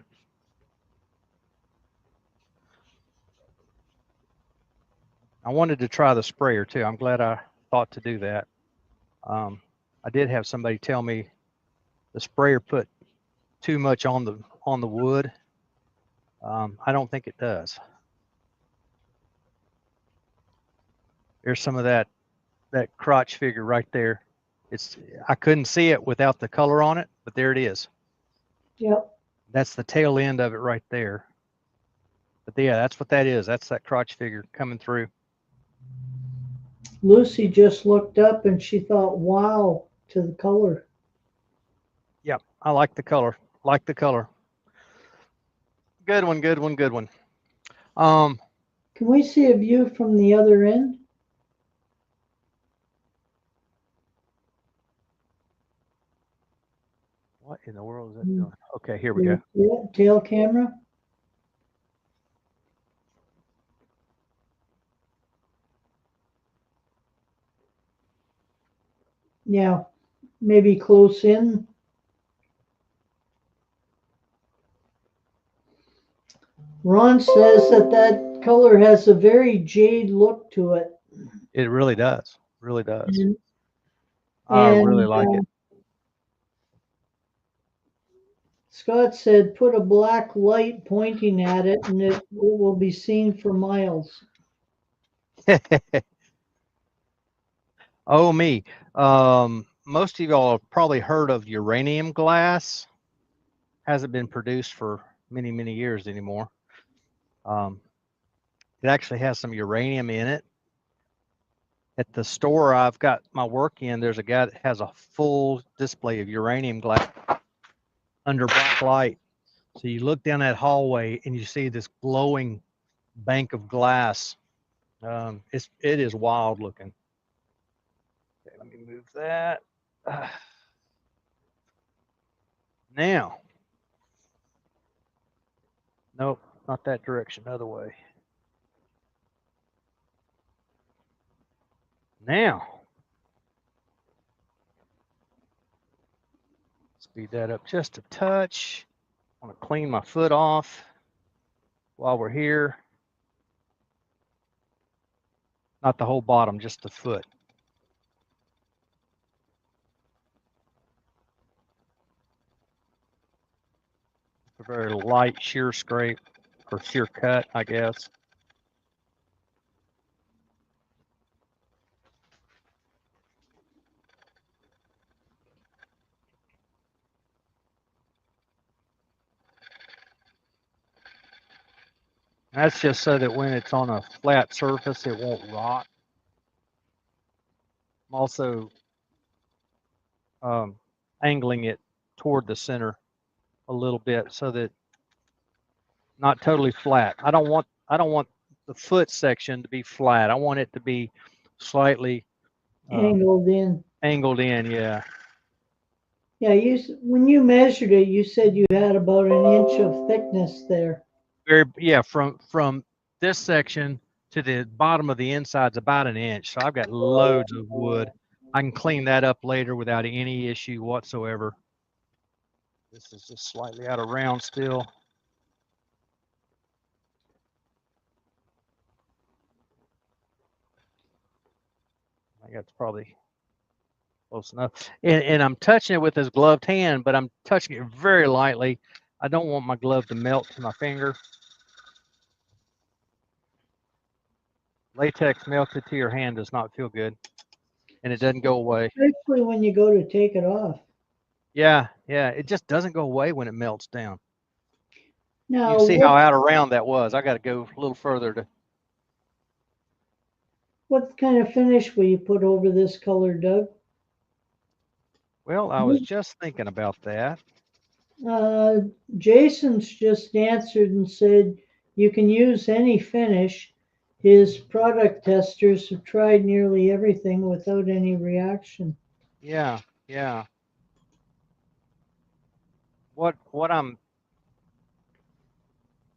[SPEAKER 2] I wanted to try the sprayer too. I'm glad I thought to do that. I did have somebody tell me the sprayer put too much on the wood. I don't think it does. There's some of that crotch figure right there. I couldn't see it without the color on it, but there it is.
[SPEAKER 1] Yep.
[SPEAKER 2] That's the tail end of it right there. But yeah, that's what that is. That's that crotch figure coming through.
[SPEAKER 1] Lucy just looked up and she thought, wow, to the color.
[SPEAKER 2] Yep, I like the color. Like the color. Good one, good one, good one.
[SPEAKER 1] Can we see a view from the other end?
[SPEAKER 2] What in the world is that doing? Okay, here we go.
[SPEAKER 1] Yeah, tail camera. Yeah, maybe close in. Ron says that color has a very jade look to it.
[SPEAKER 2] It really does. Really does.
[SPEAKER 1] And,
[SPEAKER 2] I really like it.
[SPEAKER 1] Scott said, put a black light pointing at it and it will be seen for miles.
[SPEAKER 2] Oh, me. Most of y'all have probably heard of uranium glass. Hasn't been produced for many, many years anymore. It actually has some uranium in it. At the store I've got my work in, there's a guy that has a full display of uranium glass under black light. So you look down that hallway and you see this glowing bank of glass. It is wild looking. Okay, let me move that. Now, nope, not that direction, other way. Now, speed that up just a touch. I want to clean my foot off while we're here. Not the whole bottom, just the foot. A very light shear scrape or shear cut, I guess. That's just so that when it's on a flat surface, it won't rot. I'm also angling it toward the center a little bit so that not totally flat. I don't want the foot section to be flat. I want it to be slightly
[SPEAKER 1] angled in.
[SPEAKER 2] Angled in, yeah.
[SPEAKER 1] Yeah, when you measured it, you said you had about an inch of thickness there.
[SPEAKER 2] Yeah, from this section to the bottom of the inside's about an inch. So I've got loads of wood. I can clean that up later without any issue whatsoever. This is just slightly out of round still. I think that's probably close enough. And I'm touching it with this gloved hand, but I'm touching it very lightly. I don't want my glove to melt to my finger. Latex melted to your hand does not feel good, and it doesn't go away.
[SPEAKER 1] Especially when you go to take it off.
[SPEAKER 2] Yeah, it just doesn't go away when it melts down.
[SPEAKER 1] Now,
[SPEAKER 2] you can see how out of round that was. I got to go a little further to.
[SPEAKER 1] What kind of finish will you put over this color, Doug?
[SPEAKER 2] Well, I was just thinking about that.
[SPEAKER 1] Jason's just answered and said you can use any finish. his product testers have tried nearly everything without any reaction.
[SPEAKER 2] Yeah, yeah. What I'm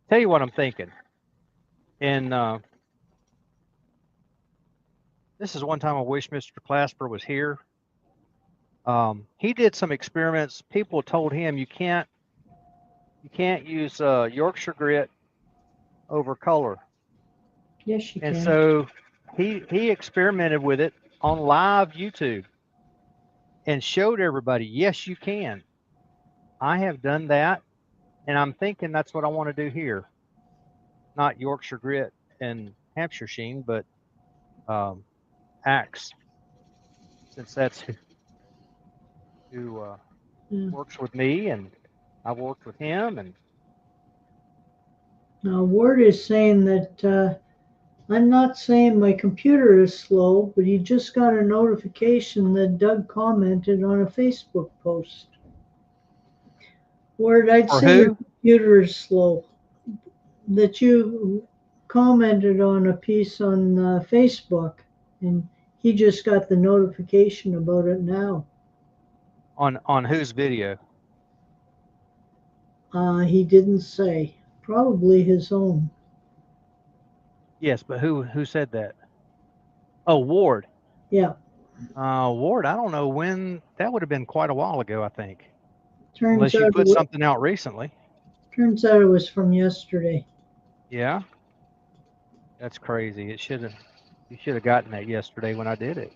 [SPEAKER 2] tell you what I'm thinking. And this is one time I wish Mr. Clasper was here. He did some experiments. People told him you can't use Yorkshire grit over color.
[SPEAKER 1] Yes, you
[SPEAKER 2] And
[SPEAKER 1] can.
[SPEAKER 2] so he experimented with it on live YouTube and showed everybody, yes, you can. I have done that, and I'm thinking that's what I want to do here. Not Yorkshire grit and Hampshire sheen, but Axe, since that's who works with me, and I've worked with him. And
[SPEAKER 1] Now, Ward is saying that I'm not saying my computer is slow, but he just got a notification that Doug commented on a Facebook post. Ward, I'd
[SPEAKER 2] for
[SPEAKER 1] say your
[SPEAKER 2] who?
[SPEAKER 1] computer is slow. That you commented on a piece on Facebook, and he just got the notification about it now.
[SPEAKER 2] On whose video?
[SPEAKER 1] He didn't say. Probably his own.
[SPEAKER 2] Yes, but who said that? Oh, Ward.
[SPEAKER 1] Yeah.
[SPEAKER 2] Ward, I don't know when. That would have been quite a while ago, I think.
[SPEAKER 1] Turns
[SPEAKER 2] Unless you
[SPEAKER 1] out
[SPEAKER 2] put something out recently.
[SPEAKER 1] it was from yesterday.
[SPEAKER 2] Yeah. That's crazy. You should have gotten that yesterday when I did it.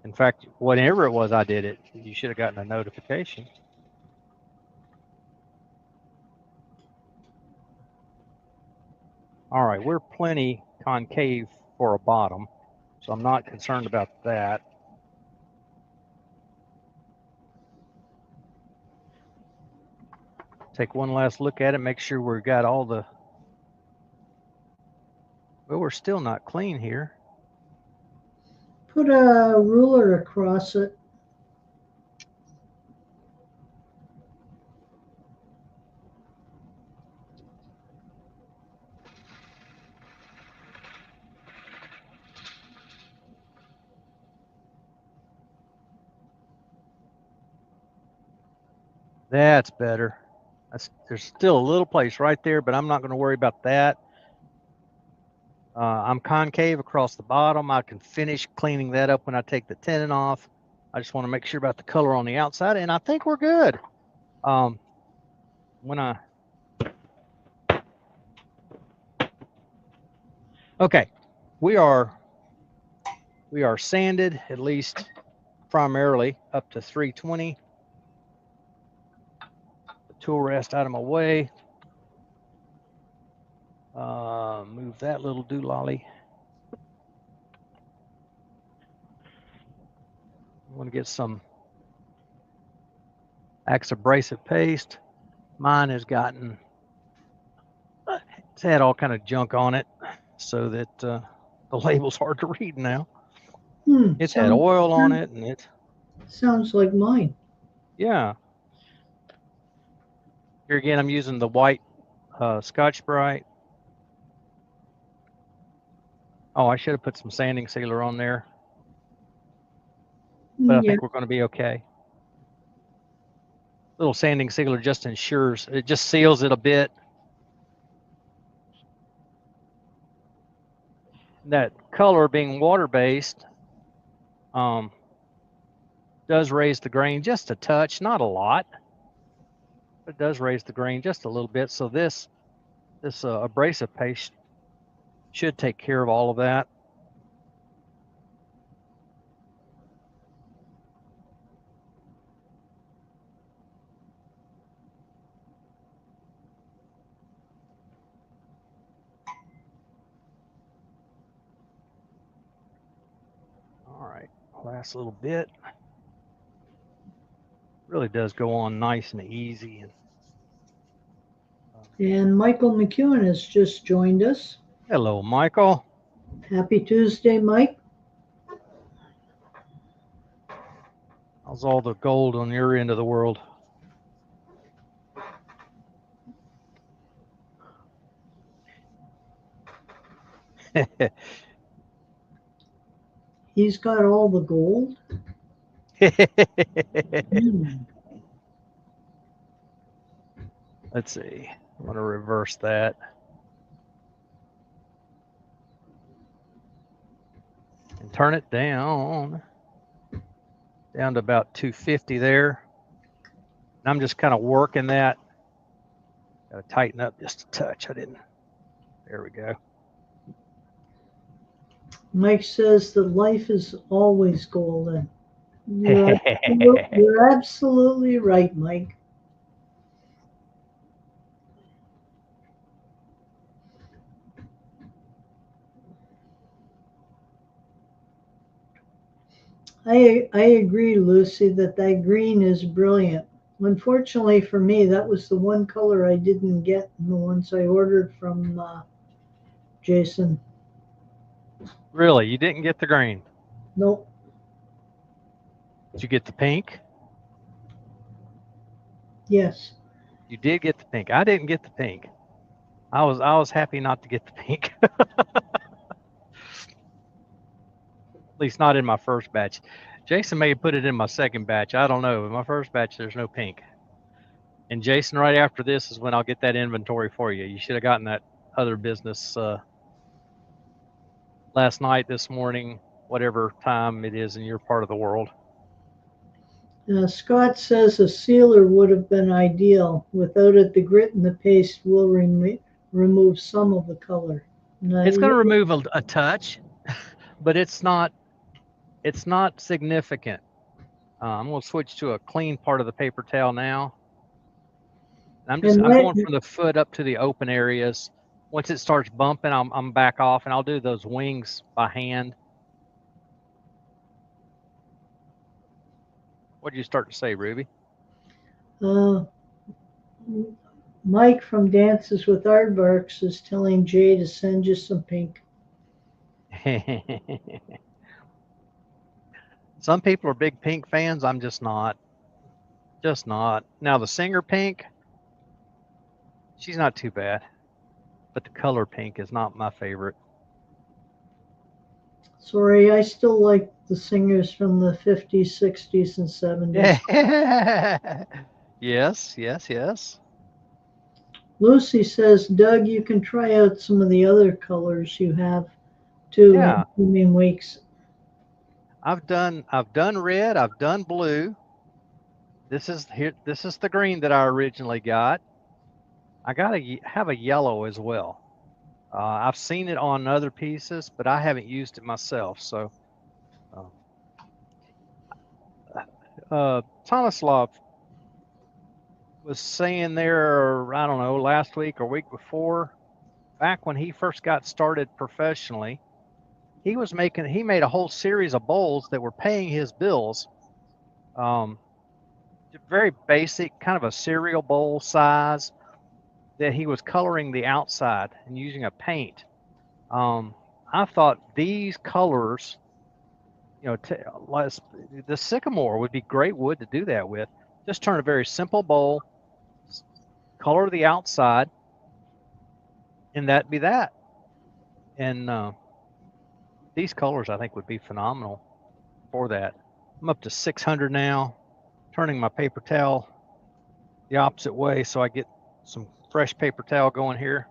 [SPEAKER 2] In fact, whenever it was I did it, you should have gotten a notification. All right, we're plenty concave for a bottom, so I'm not concerned about that. Take one last look at it, make sure we've got all the, well, we're still not clean here.
[SPEAKER 1] Put a ruler across it.
[SPEAKER 2] That's better. There's still a little place right there, but I'm not going to worry about that. I'm concave across the bottom. I can finish cleaning that up when I take the tenon off. I just want to make sure about the color on the outside, and I think we're good. Okay, we are sanded, at least primarily, up to 320. The tool rest out of my way. Move that little doolally. I want to get some Axe abrasive paste. Mine has gotten, it's had all kind of junk on it, so that the label's hard to read now. It's had oil on it, and it
[SPEAKER 1] sounds like mine.
[SPEAKER 2] Yeah. Here again, I'm using the white Scotch-Brite. Oh, I should have put some sanding sealer on there, but I think we're going to be okay. Little sanding sealer just ensures, it just seals it a bit. That color being water-based does raise the grain just a touch, not a lot. It does raise the grain just a little bit. So this abrasive paste should take care of all of that. All right, last little bit. Really does go on nice and easy.
[SPEAKER 1] And Michael McEwen has just joined us.
[SPEAKER 2] Hello, Michael.
[SPEAKER 1] Happy Tuesday, Mike.
[SPEAKER 2] How's all the gold on your end of the world?
[SPEAKER 1] He's got all the gold. Hmm.
[SPEAKER 2] Let's see. I'm going to reverse that. And turn it down to about 250 there. And I'm just kind of working that. Got to tighten up just a touch. There we go.
[SPEAKER 1] Mike says that life is always golden. You're absolutely right, Mike. I agree, Lucy, that green is brilliant. Unfortunately for me, that was the one color I didn't get in the ones I ordered from Jason.
[SPEAKER 2] Really? You didn't get the green?
[SPEAKER 1] Nope.
[SPEAKER 2] Did you get the pink?
[SPEAKER 1] Yes.
[SPEAKER 2] You did get the pink. I didn't get the pink. I was happy not to get the pink. At least not in my first batch. Jason may have put it in my second batch. I don't know. In my first batch, there's no pink. And Jason, right after this is when I'll get that inventory for you. You should have gotten that other business last night, this morning, whatever time it is in your part of the world.
[SPEAKER 1] Scott says a sealer would have been ideal. Without it, the grit in the paste will remove some of the color.
[SPEAKER 2] It's going to remove a touch, but it's not significant. I'm going to switch to a clean part of the paper towel now. I'm going from the foot up to the open areas. Once it starts bumping, I'm back off, and I'll do those wings by hand. What did you start to say, Ruby?
[SPEAKER 1] Mike from Dances with Aardvarks is telling Jay to send you some pink.
[SPEAKER 2] Some people are big pink fans. I'm just not. Just not. Now, the Singer pink, she's not too bad. But the color pink is not my favorite.
[SPEAKER 1] Sorry, I still like the singers from the 50s, 60s, and 70s.
[SPEAKER 2] Yes.
[SPEAKER 1] Lucy says, Doug, you can try out some of the other colors you have too in coming weeks.
[SPEAKER 2] I've done red, I've done blue. This is the green that I originally got. I gotta have a yellow as well. I've seen it on other pieces, but I haven't used it myself. So, Thomas Love was saying there, I don't know, last week or week before, back when he first got started professionally, he made a whole series of bowls that were paying his bills. Very basic, kind of a cereal bowl size, that he was coloring the outside and using a paint. I thought these colors, the sycamore would be great wood to do that with. Just turn a very simple bowl, color the outside, and that'd be that. And these colors, I think, would be phenomenal for that. I'm up to 600 now, turning my paper towel the opposite way so I get some fresh paper towel going here.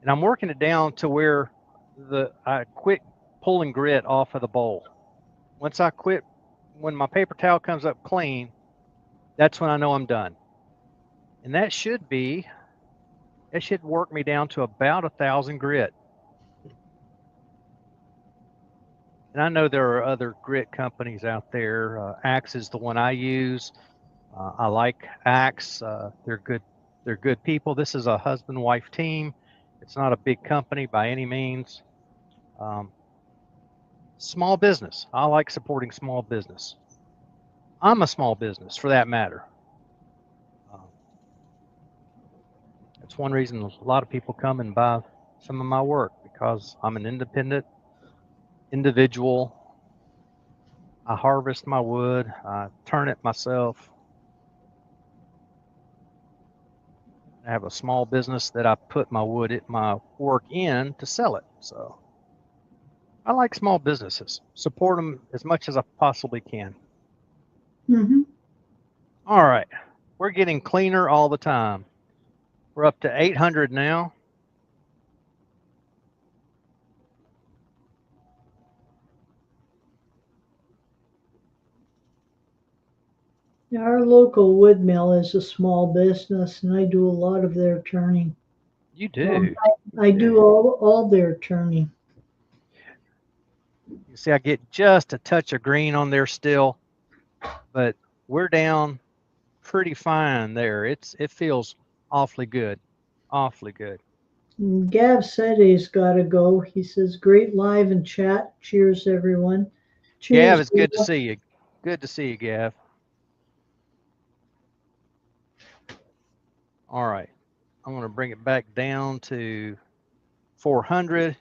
[SPEAKER 2] And I'm working it down to where I quit pulling grit off of the bowl. When my paper towel comes up clean, that's when I know I'm done. And it should work me down to about 1,000 grit. And I know there are other grit companies out there. Axe is the one I use. I like Axe. They're good people. This is a husband-wife team. It's not a big company by any means. Small business. I like supporting small business. I'm a small business, for that matter. That's one reason a lot of people come and buy some of my work, because I'm an independent individual. I harvest my wood. I turn it myself. I have a small business that I put my work in to sell it. So I like small businesses. Support them as much as I possibly can.
[SPEAKER 1] Mm-hmm.
[SPEAKER 2] All right. We're getting cleaner all the time. We're up to 800 now.
[SPEAKER 1] Our local wood mill is a small business, and I do a lot of their turning.
[SPEAKER 2] You do.
[SPEAKER 1] I do all their turning.
[SPEAKER 2] You see, I get just a touch of green on there still, but we're down pretty fine there. It feels awfully good. Awfully good.
[SPEAKER 1] And Gav said he's got to go. He says, "Great live and chat. Cheers, everyone."
[SPEAKER 2] Gav,
[SPEAKER 1] Cheers,
[SPEAKER 2] it's good to
[SPEAKER 1] Gav.
[SPEAKER 2] see you. Good to see you, Gav. All right. I'm going to bring it back down to 400.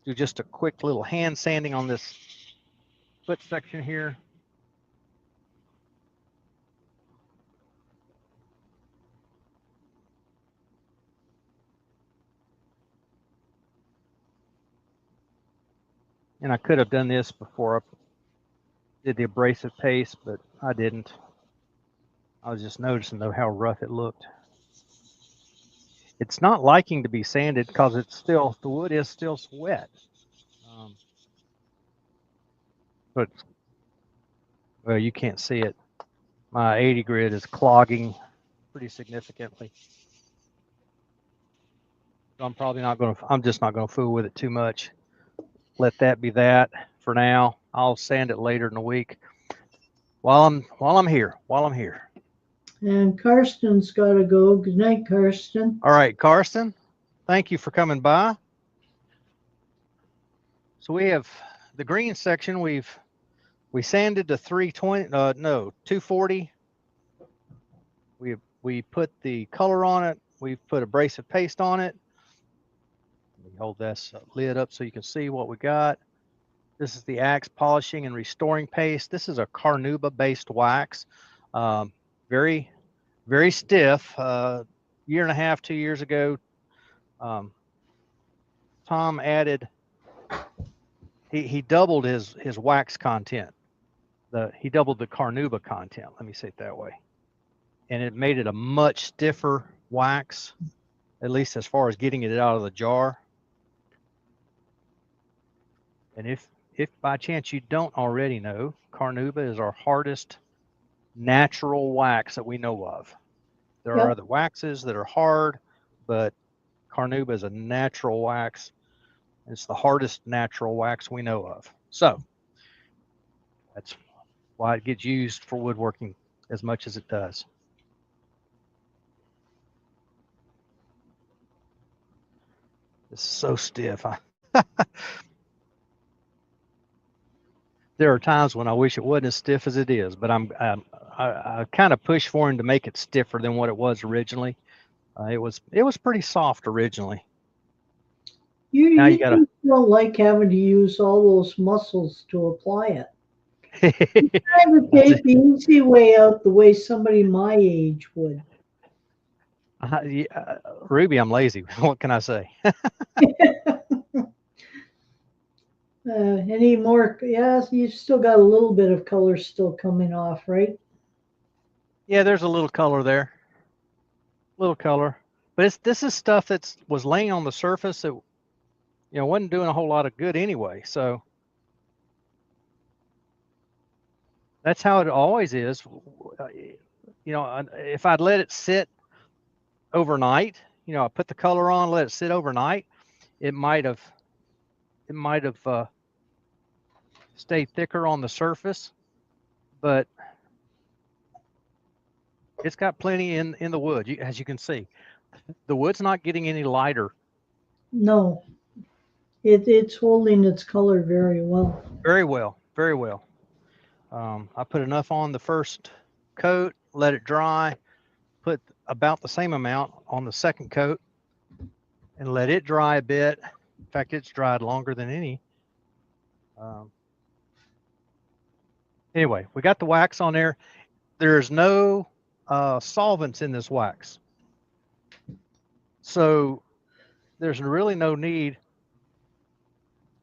[SPEAKER 2] Do just a quick little hand sanding on this foot section here. And I could have done this before I did the abrasive paste, but I didn't. I was just noticing though how rough it looked. It's not liking to be sanded because the wood is still wet. But well, you can't see it. My 80 grit is clogging pretty significantly. So I'm just not going to fool with it too much. Let that be that for now. I'll sand it later in the week while I'm here.
[SPEAKER 1] And Karsten's got to go. Good night, Karsten.
[SPEAKER 2] All right, Karsten, thank you for coming by. So we have the green section. We sanded to 320, 240. We put the color on it. We put abrasive paste on it. Let me hold this lid up so you can see what we got. This is the Axe polishing and restoring paste. This is a Carnauba based wax. Very, very stiff. Year and a half, 2 years ago, Tom added, he doubled his wax content. He doubled the Carnauba content. Let me say it that way. And it made it a much stiffer wax, at least as far as getting it out of the jar. And if by chance you don't already know, Carnauba is our hardest natural wax that we know of. There are other waxes that are hard, but Carnauba is a natural wax. It's the hardest natural wax we know of. So that's why it gets used for woodworking as much as it does. It's so stiff. There are times when I wish it wasn't as stiff as it is, but I kind of pushed for him to make it stiffer than what it was originally. It was pretty soft originally. Now you gotta.
[SPEAKER 1] Don't like having to use all those muscles to apply it. Trying to take the easy way out, the way somebody my age would.
[SPEAKER 2] Ruby, I'm lazy. What can I say?
[SPEAKER 1] Any more? Yeah, you've still got a little bit of color still coming off, right?
[SPEAKER 2] Yeah, there's a little color there. Little color. But this is stuff that was laying on the surface that wasn't doing a whole lot of good anyway. So that's how it always is. If I'd let it sit overnight, I put the color on, let it sit overnight, it might have stayed thicker on the surface, but it's got plenty in the wood. As you can see, the wood's not getting any lighter.
[SPEAKER 1] No, it's holding its color very well.
[SPEAKER 2] Very well, very well. I put enough on the first coat, let it dry, put about the same amount on the second coat, and let it dry a bit. In fact, it's dried longer than any. Anyway, we got the wax on there. There's no solvents in this wax. So there's really no need.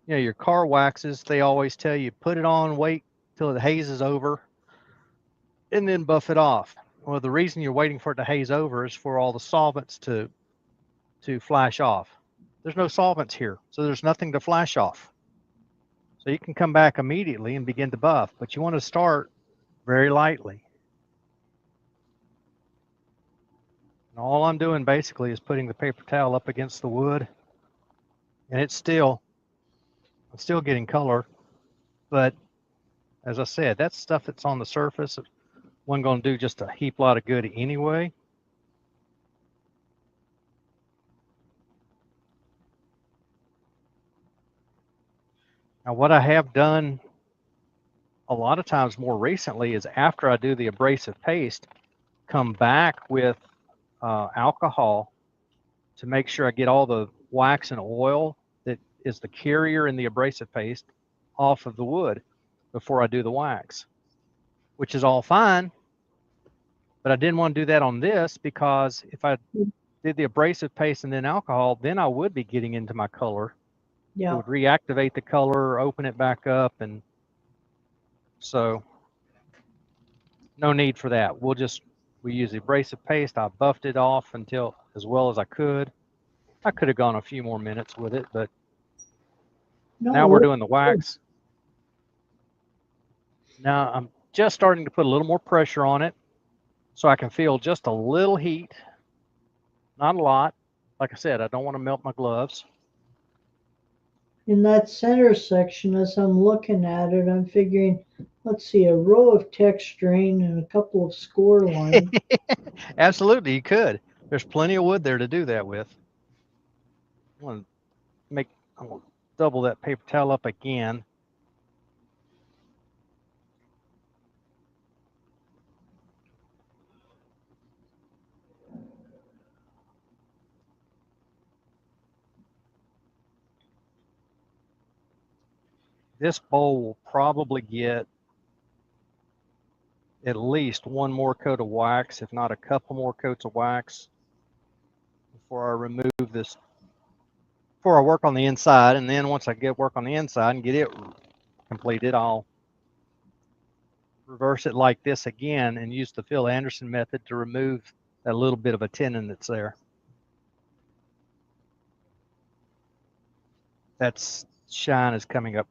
[SPEAKER 2] You know, your car waxes, they always tell you put it on, wait till the haze is over, and then buff it off. Well, the reason you're waiting for it to haze over is for all the solvents to flash off. There's no solvents here, so there's nothing to flash off. So you can come back immediately and begin to buff, but you want to start very lightly. And all I'm doing basically is putting the paper towel up against the wood, and I'm still getting color, but as I said, that's stuff that's on the surface. It wasn't going to do just a heap lot of good anyway. Now, what I have done a lot of times more recently is after I do the abrasive paste, come back with alcohol to make sure I get all the wax and oil that is the carrier in the abrasive paste off of the wood before I do the wax, which is all fine. But I didn't want to do that on this because if I did the abrasive paste and then alcohol, then I would be getting into my color.
[SPEAKER 1] Yeah.
[SPEAKER 2] It would reactivate the color, open it back up, and so no need for that. We use the abrasive paste. I buffed it off until as well as I could. I could have gone a few more minutes with it, but now we're doing the wax. Now I'm just starting to put a little more pressure on it so I can feel just a little heat, not a lot. Like I said, I don't want to melt my gloves.
[SPEAKER 1] In that center section, as I'm looking at it, I'm figuring, let's see, a row of texturing and a couple of score lines.
[SPEAKER 2] Absolutely, you could. There's plenty of wood there to do that with. I'm going to double that paper towel up again. This bowl will probably get at least one more coat of wax, if not a couple more coats of wax, before I remove this, before I work on the inside. And then once I get work on the inside and get it completed, I'll reverse it like this again and use the Phil Anderson method to remove that little bit of a tenon that's there. That shine is coming up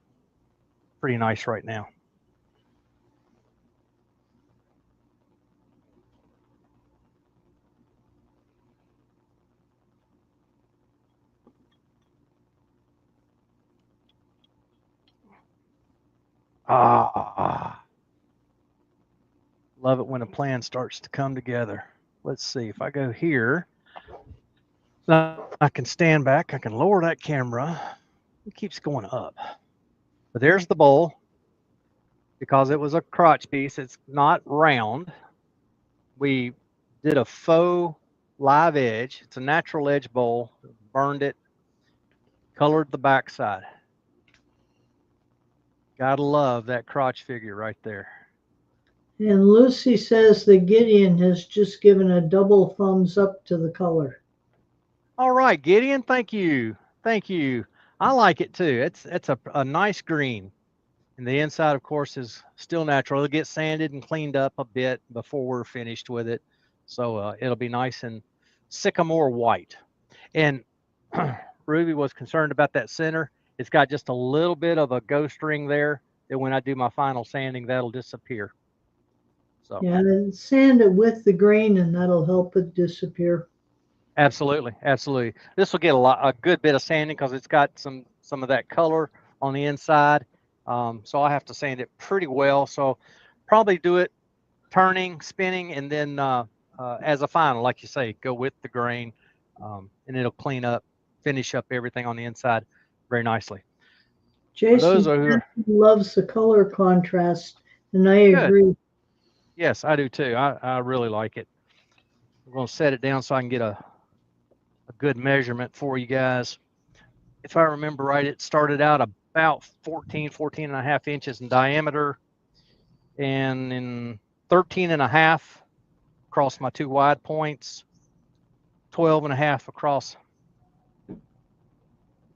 [SPEAKER 2] pretty nice right now. Love it when a plan starts to come together. Let's see, if I go here, I can stand back, I can lower that camera. It keeps going up. But there's the bowl. Because it was a crotch piece, it's not round. We did a faux live edge. It's a natural edge bowl. Burned it, colored the backside. Gotta love that crotch figure right there.
[SPEAKER 1] And Lucy says that Gideon has just given a double thumbs up to the color.
[SPEAKER 2] All right, Gideon, thank you. Thank you. I like it too. It's a nice green. And the inside, of course, is still natural. It'll get sanded and cleaned up a bit before we're finished with it. So it'll be nice and sycamore white. And Ruby was concerned about that center. It's got just a little bit of a ghost ring there that when I do my final sanding, that'll disappear. So
[SPEAKER 1] yeah, then sand it with the grain and that'll help it disappear.
[SPEAKER 2] Absolutely, absolutely. This will get a good bit of sanding because it's got some of that color on the inside. So I have to sand it pretty well. So probably do it turning, spinning, and then as a final, like you say, go with the grain, and it'll clean up, finish up everything on the inside very nicely.
[SPEAKER 1] Jason loves the color contrast, and I agree.
[SPEAKER 2] Good. Yes, I do too. I really like it. I'm going to set it down so I can get a good measurement for you guys. If I remember right, it started out about 14 and a half inches in diameter and in 13 and a half across my two wide points, 12 and a half across.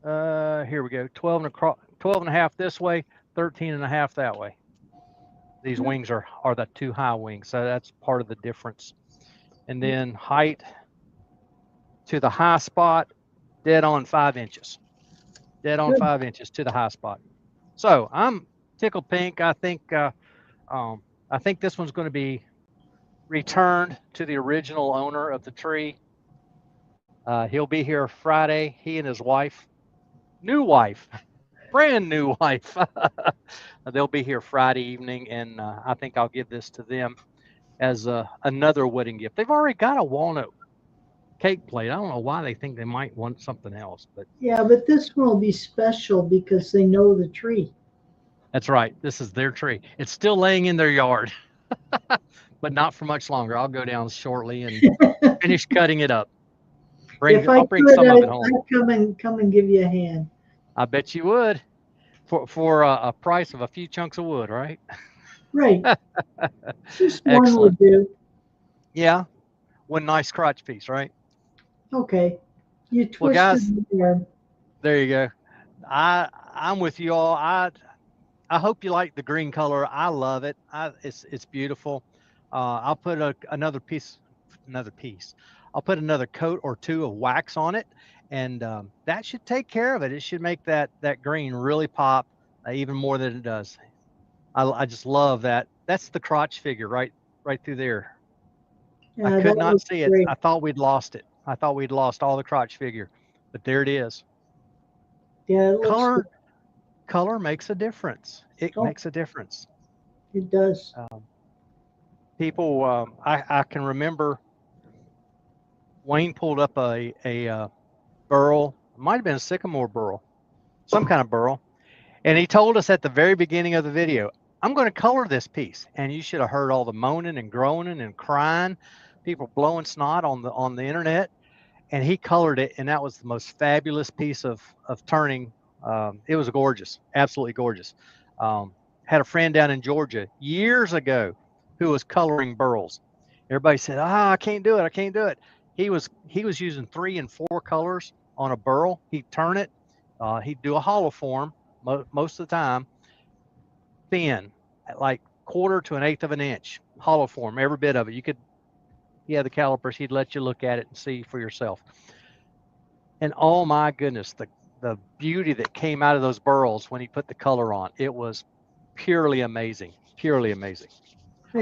[SPEAKER 2] Here we go. 12 and a half this way, 13 and a half that way. These wings are the two high wings, so that's part of the difference. And then height to the high spot, dead on 5 inches. Dead on 5 inches to the high spot. So I'm tickled pink. I think this one's going to be returned to the original owner of the tree. He'll be here Friday. He and his wife, brand new wife. They'll be here Friday evening, and I think I'll give this to them as another wedding gift. They've already got a walnut cake plate. I don't know why they think they might want something else, but
[SPEAKER 1] yeah, but this one will be special because they know the tree.
[SPEAKER 2] That's right. This is their tree. It's still laying in their yard, but not for much longer. I'll go down shortly and finish cutting it up. I'll bring some of it home.
[SPEAKER 1] I'd come and give you a hand.
[SPEAKER 2] I bet you would, for a price of a few chunks of wood, right?
[SPEAKER 1] Right. Just one would do.
[SPEAKER 2] Yeah, one nice crotch piece, right?
[SPEAKER 1] Okay. You twist
[SPEAKER 2] well, guys,
[SPEAKER 1] it.
[SPEAKER 2] There you go. I'm with you all. I hope you like the green color. I love it. It's beautiful. I'll put another piece. I'll put another coat or two of wax on it, and that should take care of it. It should make that green really pop even more than it does. I just love that. That's the crotch figure right through there. Yeah, I could not see it. Great. I thought we'd lost it. I thought we'd lost all the crotch figure, but there it is.
[SPEAKER 1] Yeah,
[SPEAKER 2] color makes a difference. It makes a difference.
[SPEAKER 1] It does.
[SPEAKER 2] People, I can remember Wayne pulled up a burl. It might have been a sycamore burl, some kind of burl, and he told us at the very beginning of the video, I'm going to color this piece. And you should have heard all the moaning and groaning and crying, people blowing snot on the internet. And he colored it, and that was the most fabulous piece of turning. It was gorgeous, absolutely gorgeous. Had a friend down in Georgia years ago who was coloring burls. Everybody said, I can't do it. I can't do it. He was using 3 and 4 colors on a burl. He'd turn it. He'd do a hollow form most of the time. Thin, like 1/4 to 1/8 of an inch, hollow form, every bit of it. He had the calipers. He'd let you look at it and see for yourself. And oh my goodness, the beauty that came out of those burls when he put the color on, it was purely amazing, purely amazing.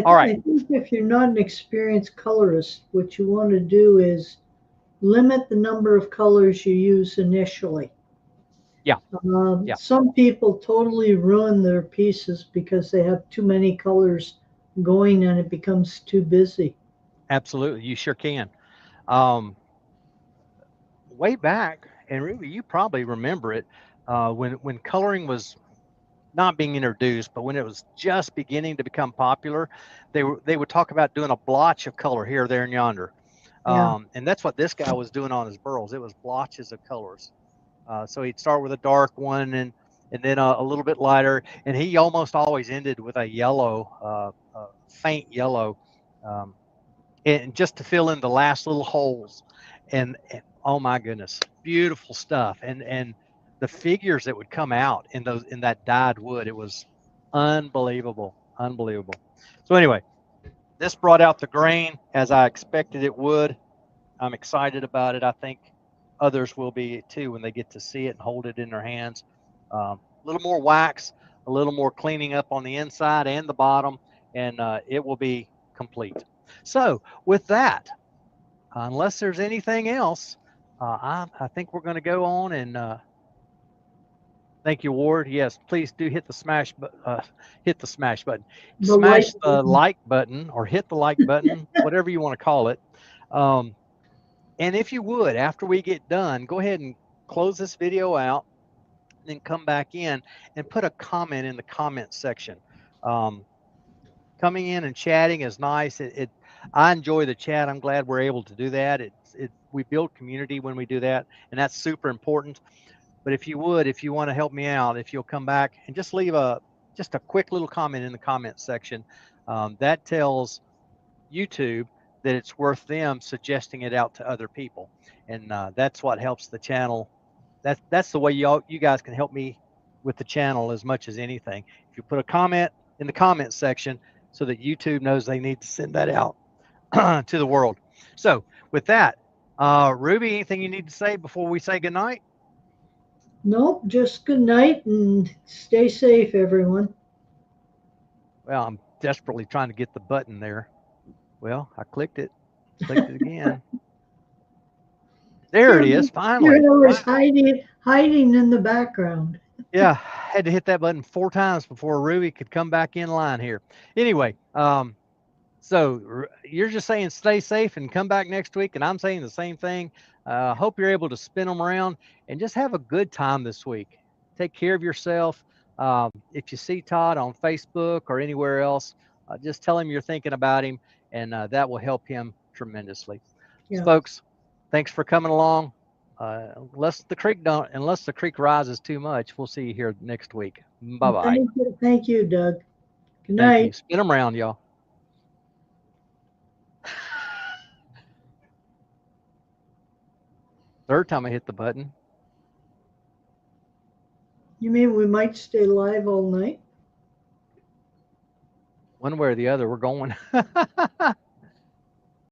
[SPEAKER 2] All right.
[SPEAKER 1] I think if you're not an experienced colorist, what you want to do is limit the number of colors you use initially.
[SPEAKER 2] Yeah.
[SPEAKER 1] Some people totally ruin their pieces because they have too many colors going and it becomes too busy.
[SPEAKER 2] Absolutely. You sure can. Way back, and Ruby, you probably remember it, when coloring was not being introduced, but when it was just beginning to become popular, they would talk about doing a blotch of color here, there, and yonder.
[SPEAKER 1] Yeah.
[SPEAKER 2] And that's what this guy was doing on his burls. It was blotches of colors. So he'd start with a dark one and then a little bit lighter, and he almost always ended with a yellow, faint yellow, and just to fill in the last little holes. And oh my goodness, beautiful stuff. And the figures that would come out in that dyed wood, it was unbelievable. So anyway, this brought out the grain as I expected it would. I'm excited about it. I think others will be too when they get to see it and hold it in their hands. A little more wax, a little more cleaning up on the inside and the bottom, and it will be complete. So with that, unless there's anything else, I think we're going to go on and thank you, Ward. Yes, please do hit the smash button. Smash the like button or hit the like button, whatever you want to call it. And if you would, after we get done, go ahead and close this video out, then come back in and put a comment in the comment section. Coming in and chatting is nice. I enjoy the chat. I'm glad we're able to do that. We build community when we do that, and that's super important. But if you want to help me out, if you'll come back and just leave just a quick little comment in the comment section, that tells YouTube that it's worth them suggesting it out to other people. And that's what helps the channel. That's the way you guys can help me with the channel as much as anything. If you put a comment in the comment section so that YouTube knows they need to send that out to the world. So with that, Ruby, anything you need to say before we say goodnight?
[SPEAKER 1] Nope, just good night and stay safe, everyone.
[SPEAKER 2] Well, I'm desperately trying to get the button there. Well, I clicked it again. There it is, finally.
[SPEAKER 1] It was hiding in the background.
[SPEAKER 2] Yeah, had to hit that button 4 times before Ruby could come back in line here. Anyway, so you're just saying stay safe and come back next week, and I'm saying the same thing. Hope you're able to spin them around and just have a good time this week. Take care of yourself. If you see Todd on Facebook or anywhere else, just tell him you're thinking about him, and that will help him tremendously.
[SPEAKER 1] Yeah.
[SPEAKER 2] So, folks, thanks for coming along. Unless the creek rises too much, we'll see you here next week. Bye bye.
[SPEAKER 1] Thank you, Doug. Good
[SPEAKER 2] Thank
[SPEAKER 1] night.
[SPEAKER 2] you. Spin them around, y'all. Third time I hit the button.
[SPEAKER 1] You mean we might stay live all night?
[SPEAKER 2] One way or the other, we're going.